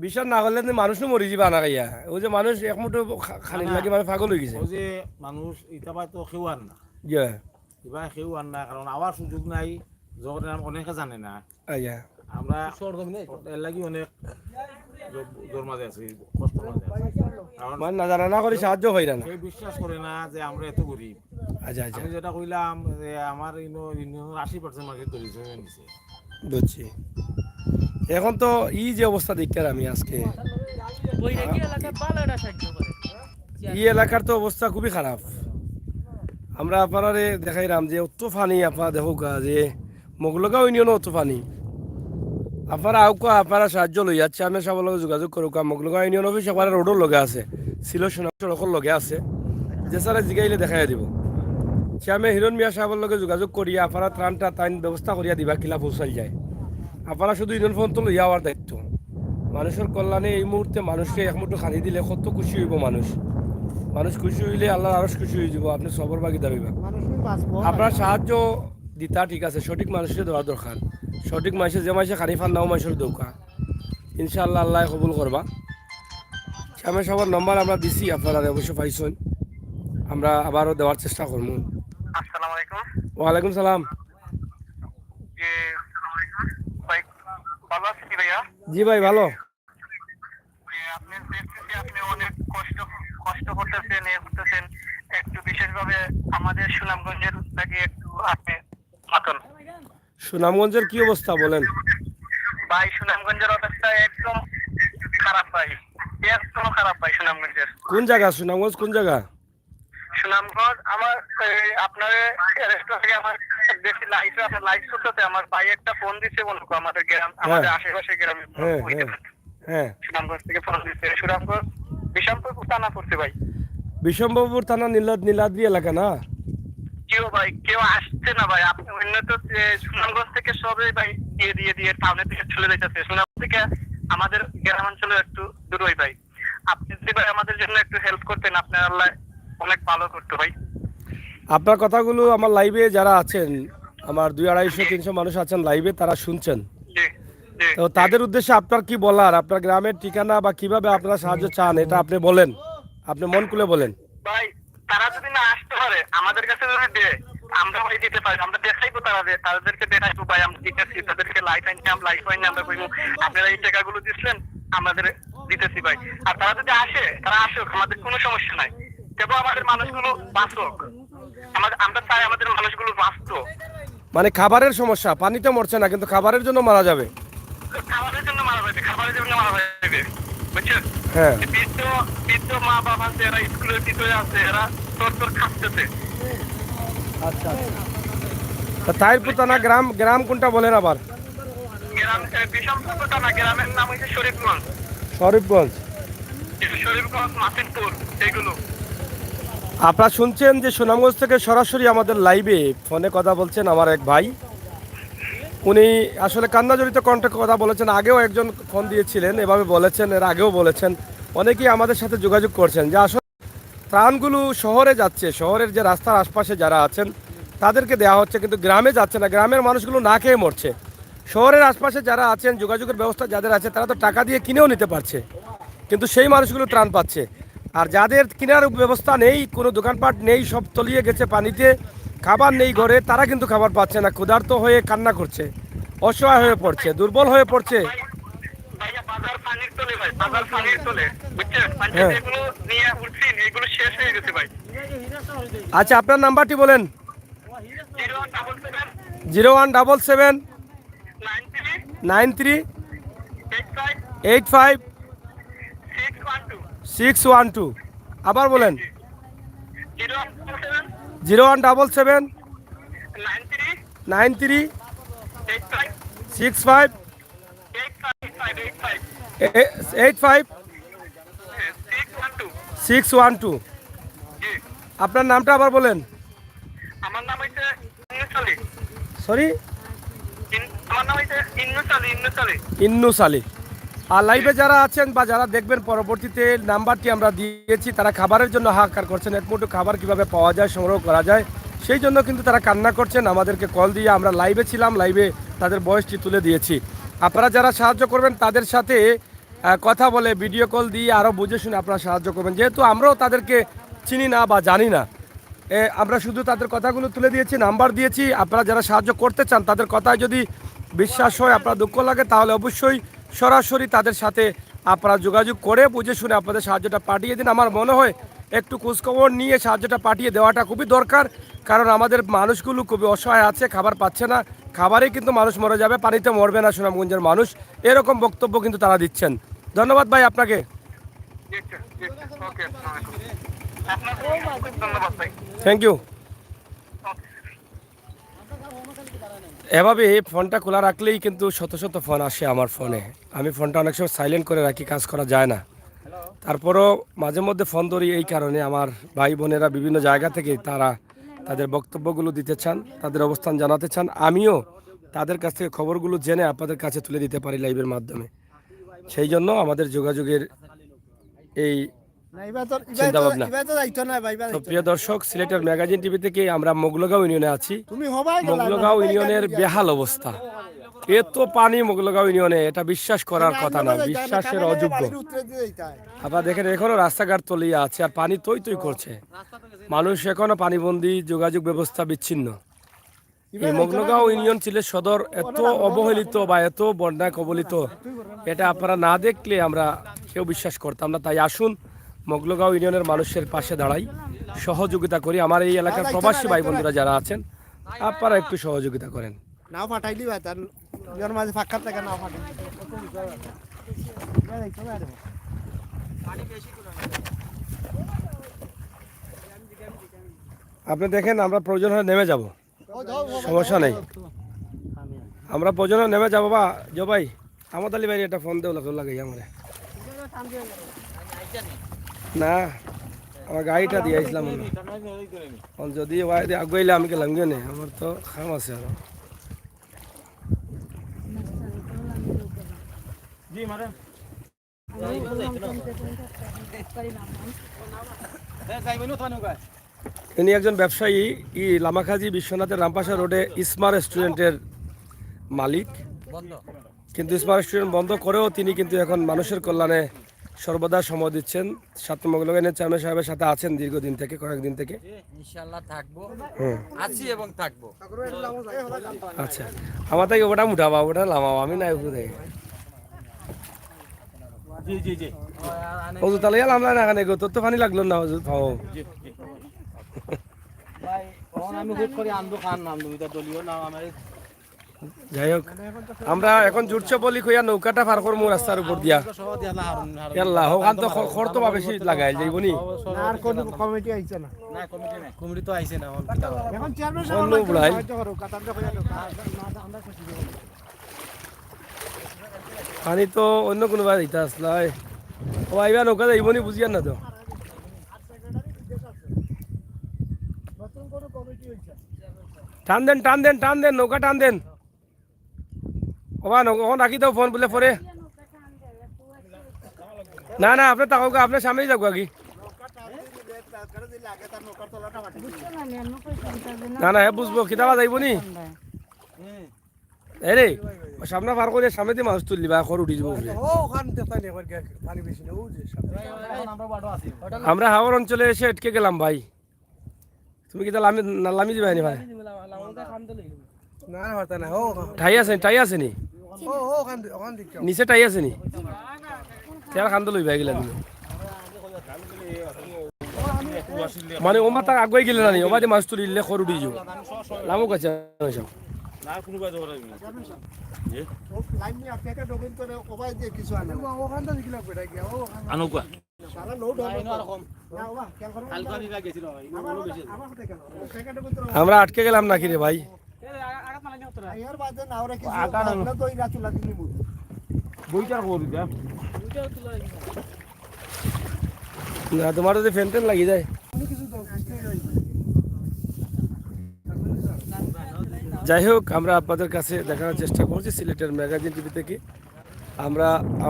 Speaker 1: বিশ্বাস না করলে মানুষ তো মরি যাবা না গাইয়া। ওই যে মানুষ এক মুঠো খানি লাগে মানে পাগল হয়ে গেছে।
Speaker 3: ওই যে মানুষ ইতাবা তো কেউ আর না,
Speaker 1: ইয়া
Speaker 3: এবার কেউ আর না, কারণ আবার সুযোগ নাই, জগতের নাম অনেকে জানে না।
Speaker 1: আইয়া
Speaker 3: আমরা এর লাগি অনেক জোর মাঝে আছি, কষ্ট মাঝে আছি, কারণ
Speaker 1: মানে না জানা না করে সাহায্য হয় না।
Speaker 3: কেউ বিশ্বাস করে না যে আমরা এত গরিব।
Speaker 1: আচ্ছা আচ্ছা
Speaker 3: আমি যেটা কইলাম যে আমার ইউনিয়নের 80% মানুষের দরিদ্র হয়ে নিছে।
Speaker 1: বুঝছি। এখন তো এই যে অবস্থা দেখতে আমি আজকে এই এলাকার তো অবস্থা খুবই খারাপ। আমরা আপনারা দেখাইলাম যে অত পানি, আপনারা দেখো যে মগলগা ইউনিয়নও অত পানি। আপনারা আউকা আপনারা সাহায্য লই যাচ্ছে, আমি সবার লগে যোগাযোগ করুক। মগলগা ইউনিয়ন অফিস আপনারা রোডের লগে আছে, ছিল সড়কের লগে আছে, যে স্যারে জিগাইলে দেখাই দিব। সে আমি হিরণ মিয়া সাহেবের লগে যোগাযোগ করিয়া আপনারা ত্রাণটা তাইন ব্যবস্থা করিয়া দিবা, কিলা পৌঁছাই যায়। আপনারা শুধু ইউনিয়ন ফোন তো লইয়া হওয়ার দায়িত্ব। মানুষের কল্যাণে এই মুহূর্তে মানুষকে এক মুঠো খানি দিলে কত খুশি হইব মানুষ। মানুষ খুশি হইলে আল্লাহ আরো খুশি হয়ে যাব। আপনি সবর ভাগিদার হইবা। আপনার সাহায্য দিতা ঠিক আছে, সঠিক মানুষকে দেওয়া দরকার। সঠিক মানুষের যে মানুষের খানি ফান নাও মানুষের দৌকা, ইনশাআল্লাহ আল্লাহ কবুল করবা। আমি সবার নম্বর আমরা দিছি, আপনারা অবশ্যই পাইছেন, আমরা আবারও দেওয়ার চেষ্টা করব।
Speaker 5: আসসালামু আলাইকুম।
Speaker 1: ওয়ালাইকুম সালাম।
Speaker 5: ভালো আছি ভাইয়া?
Speaker 1: জি ভাই ভালো।
Speaker 5: আপনি দেখতেছি আপনি অনেক কষ্ট করতেছেন, করতেছেন। একটু বিশেষভাবে আমাদের সুনামগঞ্জের লাগে একটু আপনি মাতন।
Speaker 1: সুনামগঞ্জের কি অবস্থা বলেন
Speaker 5: ভাই? সুনামগঞ্জের অবস্থা একদম খারাপ ভাই, একদম খারাপ ভাই সুনামগঞ্জের।
Speaker 1: কোন জায়গা সুনামগঞ্জ, কোন জায়গা?
Speaker 5: সুনামগঞ্জ আমার আপনার রেস্টুরেন্টে আমার বেশি লাইফে আপনার লাইফ করতে আমার ভাই একটা ফোন দিচ্ছে বলুক আমাদের গ্রাম, আমাদের আশেপাশে গ্রামে।
Speaker 1: হ্যাঁ
Speaker 5: সুনামগঞ্জ থেকে ফোন দিচ্ছে, সুনামগঞ্জ বিশামপুর থানা পড়ছে ভাই।
Speaker 1: বিশম্বরপুর থানা নীলাদ্রি এলাকা না?
Speaker 5: কেউ আসছে না ভাই। আপনি অন্য তো সুনামগঞ্জ থেকে সবাই ভাই দিয়ে টাউনের দিকে চলে যাইতেছে। সুনামগঞ্জ থেকে আমাদের গ্রামাঞ্চলে একটু দূরই ভাই। আপনি যদি ভাই আমাদের জন্য একটু হেল্প করতেন, আপনার আল্লাহ অনেক ভালো করতো ভাই।
Speaker 1: আপনার কথাগুলো আমার লাইভে যারা আছেন, আমার 200-250-300 মানুষ আছেন লাইভে, তারা শুনছেন।
Speaker 5: জি জি।
Speaker 1: তো তাদের উদ্দেশ্যে আপনার কি বলার, আপনার গ্রামের ঠিকানা বা কিভাবে আপনারা সাহায্য চান এটা আপনি বলেন, আপনি মন খুলে বলেন।
Speaker 5: ভাই তারা যদি না আসতে পারে আমাদের কাছে যদি দেয়, আমরা ভাই দিতে পারি। আমরা দেখাইবো তাদেরকে দেখাইবো ভাই আমরা দিতেছি। তাদেরকে লাইফ আইন আমরা কইবো আপনারা এই টাকাগুলো দিচ্ছেন, আমাদের দিতেছি ভাই। আর তারা যদি তারা আসুক, আমাদের কোনো সমস্যা নাই। কেবল আমাদের মানুষগুলো বাঁচুক। আমরা চাই আমাদের মানুষগুলো বাঁচতো।
Speaker 1: মানে খাবারের সমস্যা, পানিতে মরছে না কিন্তু খাবারের জন্য মারা যাবে।
Speaker 5: খাবারের জন্য মারা যাবে বুঝছেন?
Speaker 1: হ্যাঁ,
Speaker 5: বৃদ্ধ মা বাবা আছে, এরা স্কুলের ভিতরে আছে, এরা তোর খাচ্ছে।
Speaker 1: আচ্ছা। তাইরপুতানা গ্রাম কোনটা বলেন আবার?
Speaker 5: গ্রাম বিষমপুরটা না, গ্রামের নাম হচ্ছে শরীফগঞ্জ।
Speaker 1: শরীফগঞ্জ,
Speaker 5: মাসিদপুর, এগুলো।
Speaker 1: আপনারা শুনছেন যে সুনামগঞ্জ থেকে সরাসরি আমাদের লাইভে ফোনে কথা বলছেন আমার এক ভাই। উনি আসলে কান্নাজড়িত কণ্ঠে কথা বলেছেন। আগেও একজন ফোন দিয়েছিলেন, এভাবে বলেছেন, এর আগেও বলেছেন। অনেকেই আমাদের সাথে যোগাযোগ করছেন যে আসলে ত্রাণগুলো শহরে যাচ্ছে, শহরের যে রাস্তার আশপাশে যারা আছেন তাদেরকে দেওয়া হচ্ছে, কিন্তু গ্রামে যাচ্ছে না। গ্রামের মানুষগুলো না খেয়ে মরছে। শহরের আশপাশে যারা আছেন, যোগাযোগের ব্যবস্থা যাদের আছে, তারা তো টাকা দিয়ে কিনেও নিতে পারছে, কিন্তু সেই মানুষগুলো ত্রাণ পাচ্ছে। আর যাদের কেনার ব্যবস্থা নেই, কোনো দোকানপাট নেই, সব তলিয়ে গেছে পানিতে, খাবার নেই ঘরে, তারা কিন্তু খাবার পাচ্ছে না, ক্ষুধার্ত হয়ে কান্না করছে, অসহায় হয়ে পড়ছে, দুর্বল হয়ে পড়ছে।
Speaker 5: ভাইয়া বাজার পানির তোলে ভাই, বাজার পানির তোলে, বুঝছেন?
Speaker 1: হ্যাঁ।
Speaker 5: এগুলো নিয়ে উঠছি, এগুলো শেষ হয়ে গেছে ভাই।
Speaker 1: আচ্ছা, আপনার নাম্বারটি বলেন।
Speaker 5: 0177
Speaker 1: 0177 93 85 612। আবার বলেন। 0177 93 65 85 612। আপনার নামটা আবার বলেন।
Speaker 5: আমার নাম হচ্ছে ইন্নুস আলী।
Speaker 1: সরি,
Speaker 5: আমার নাম হচ্ছে ইন্নুস আলী।
Speaker 1: ইন্নুস আলী। আর লাইভে যারা আছেন বা যারা দেখবেন পরবর্তীতে, নাম্বারটি আমরা দিয়েছি, তারা খাবারের জন্য হাহাকার করছেন। এক মুঠো খাবার কিভাবে পাওয়া যায়, সংগ্রহ করা যায়, সেই জন্য কিন্তু তারা কান্না করছেন। আমাদেরকে কল দিয়ে, আমরা লাইভে ছিলাম, লাইভে তাদের বয়সটি তুলে দিয়েছি। আপনারা যারা সাহায্য করবেন তাদের সাথে কথা বলে, ভিডিও কল দিয়ে আরও বুঝে শুনে আপনারা সাহায্য করবেন। যেহেতু আমরাও তাদেরকে চিনি না বা জানি না, আমরা শুধু তাদের কথাগুলো তুলে দিয়েছি, নাম্বার দিয়েছি। আপনারা যারা সাহায্য করতে চান, তাদের কথায় যদি বিশ্বাস হয়, আপনার দুঃখ লাগে, তাহলে অবশ্যই সরাসরি তাদের সাথে আপনারা যোগাযোগ করে বুঝে শুনে আপনাদের সাহায্যটা পাঠিয়ে দিন। আমার মনে হয় একটু খোঁজখবর নিয়ে সাহায্যটা পাঠিয়ে দেওয়াটা খুবই দরকার, কারণ আমাদের মানুষগুলো খুবই অসহায় আছে, খাবার পাচ্ছে না। খাবারেই কিন্তু মানুষ মরে যাবে, পানিতে মরবে না সুনামগঞ্জের মানুষ, এরকম বক্তব্য কিন্তু তারা দিচ্ছেন। ধন্যবাদ ভাই আপনাকে।
Speaker 5: ওকে, আপনাকে ধন্যবাদ ভাই।
Speaker 1: Thank you. এভাবে ফোনটা খোলা রাখলেই কিন্তু শত শত ফোন আসে আমার ফোনে। আমি ফোনটা অনেক সময় সাইলেন্ট করে রাখি, কাজ করা যায় না। তারপরও মাঝে মধ্যে ফোন ধরি এই কারণে, আমার ভাই বোনেরা বিভিন্ন জায়গা থেকে তারা তাদের বক্তব্যগুলো দিতে চান, তাদের অবস্থান জানাতে চান। আমিও তাদের কাছ থেকে খবরগুলো জেনে আপনাদের কাছে তুলে দিতে পারি লাইভের মাধ্যমে। সেই জন্য আমাদের যোগাযোগের এই চিন্তাভাবনা। তো প্রিয় দর্শক, সিলেটের ম্যাগাজিন টিভি থেকে আমরা মোগলগাঁও ইউনিয়নে আছি। মোগলগাঁও ইউনিয়নের বেহাল অবস্থা, এত পানি মোগলগাঁও ইউনিয়নে, এটা বিশ্বাস করার কথা না, বিশ্বাসের অযোগ্য। আপনারা দেখেন এখনো রাস্তাঘাট তলিয়ে আছে আর পানি তৈ তৈ করছে, মানুষ এখনো পানিবন্দী, যোগাযোগ ব্যবস্থা বিচ্ছিন্ন। এই মোগলগাঁও ইউনিয়ন সিলেট সদর এত অবহেলিত বা এত বন্যায় কবলিত, এটা আপনারা না দেখলে আমরা কেউ বিশ্বাস করতাম না। তাই আসুন মোগলগাঁও ইউনিয়নের মানুষের পাশে দাঁড়াই, সহযোগিতা করি। আমার এই এলাকার প্রবাসী ভাই বন্ধুরা যারা আছেন, আপনারা একটু সহযোগিতা করেন।
Speaker 4: নাও ফাটাইলি ভাই, তার মাঝে ফাঁকা থাকে, নাও ফাটাই।
Speaker 1: আপনি দেখেন, আমরা প্রয়োজন হলে নেমে যাব, সমস্যা নেই, আমরা প্রয়োজন হলে নেমে যাবো। বা জবাই আমাদের আলী ভাই একটা ফোন দেওয়া লাগাই আমার না আমার গাড়িটা দিয়ে আসলাম যদি আগুয়াইলে আমি গেলাম কেনে আমার তো খাম আছে আরো
Speaker 3: জি ম্যাডাম
Speaker 1: ইনি একজন ব্যবসায়ী লামাখাজি বিশ্বনাথের রামপাশা রোডে ইসমা রেস্টুরেন্টের মালিক কিন্তু ইসমা রেস্টুরেন্ট বন্ধ করেও তিনি কিন্তু এখন মানুষের কল্যাণে সর্বদা সময় দিচ্ছেন 7 নম্বর ব্লকের চেয়ারম্যান সাহেবের সাথে আছেন দীর্ঘদিন থেকে কয়েকদিন থেকে
Speaker 6: ইনশাআল্লাহ থাকবো
Speaker 1: হুম
Speaker 6: আছি এবং থাকবো
Speaker 1: আচ্ছা আমার থেকে ওটা উঠাবা ওটা লামাও আমি নাই উঠে
Speaker 3: জি জি জি
Speaker 1: ওজু তাহলে আমরা না এখানে গো তোর তো পানি লাগলো না ওজু পাও
Speaker 2: ভাই আমি হুট করে আনবো খান নাম দুইটা দলীয় নাম আমার
Speaker 1: যাই হোক আমরা এখন জুটছে বলি কইয়া নৌকাটা পার করবো রাস্তার উপর দিয়া
Speaker 2: সহ দিয়া না হারুন
Speaker 1: আল্লাহ ওখান তো খরচ বা বেশি লাগাই যাইব নি
Speaker 4: আর কোন কমিটি আইছে না
Speaker 2: না কমিটি নাই কমিটি তো আইছে না এখন কিটা হবে?
Speaker 4: এখন চেয়ারম্যান
Speaker 1: অন্য বুড়াই পানি তো অন্য কোনো বার দিতে আসলাই ও আইবা নৌকা যাইব নি বুঝিয়ান না তো টান দেন টান দেন টান দেন নৌকা টান দেন ওবা নৌকা রাখি দাও ফোন বলে পরে না না আপনি তাকাও আপনার সামনেই যাবো আগে না না হ্যাঁ বুঝবো কিতাবা যাইব নি রে সামনে পার করে সামনে দিয়ে মাছ তুললি বা খড় উঠি যাব আমরা হাওড় অঞ্চলে এসে আটকে গেলাম ভাই তুমি কি তাহলে আমি নালামি দিবা নি ভাই ঠাই আছে নি নিচে টাই আছে নি তেল খান্দ লই ভাই গেলা তুমি মানে ও মাথা আগুয়াই গেলে না নি ওবাদে মাছ তুলিলে খড় উঠি যাব লামু কাছে সব
Speaker 3: না কোনো কাজ হবে না
Speaker 4: লাইন নিয়ে আপনাকে ডকুন করে ওবাই দিয়ে কিছু আনে ওখান থেকে কিলা বেটা গিয়া ও
Speaker 3: আনুকা
Speaker 4: সারা লোড হবে
Speaker 2: আইনো আর কম
Speaker 4: না ওবা কেন করো
Speaker 2: কালকা নিলা গেছিল ভাই
Speaker 4: আমার হাতে কেন ওখানে ডকুন করে
Speaker 1: আমরা আটকে গেলাম নাকি রে ভাই
Speaker 4: আইয়ার বাদে না ওরা কিছু না তো ইরা চুলা দিনি মুদ
Speaker 3: বইটার করি দা
Speaker 1: না তোমার যদি ফ্যান টেন লাগি যায় যাই হোক আমরা আপনাদের কাছে দেখানোর চেষ্টা করছি সিলেটের ম্যাগাজিন টিভি থেকে আমরা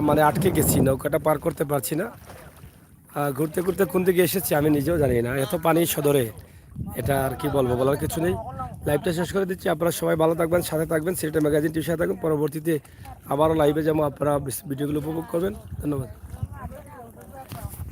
Speaker 1: মানে আটকে গেছি নৌকাটা পার করতে পারছি না ঘুরতে ঘুরতে কোন দিকে এসেছি আমি নিজেও জানি না এত পানি সদরে এটা আর কি বলবো বলার কিছু নেই লাইভটা শেষ করে দিচ্ছি আপনারা সবাই ভালো থাকবেন সাথে থাকবেন সিলেটের ম্যাগাজিন টিভির সাথে থাকবেন পরবর্তীতে আবারও লাইভে যেমন আপনারা ভিডিওগুলো উপভোগ করবেন ধন্যবাদ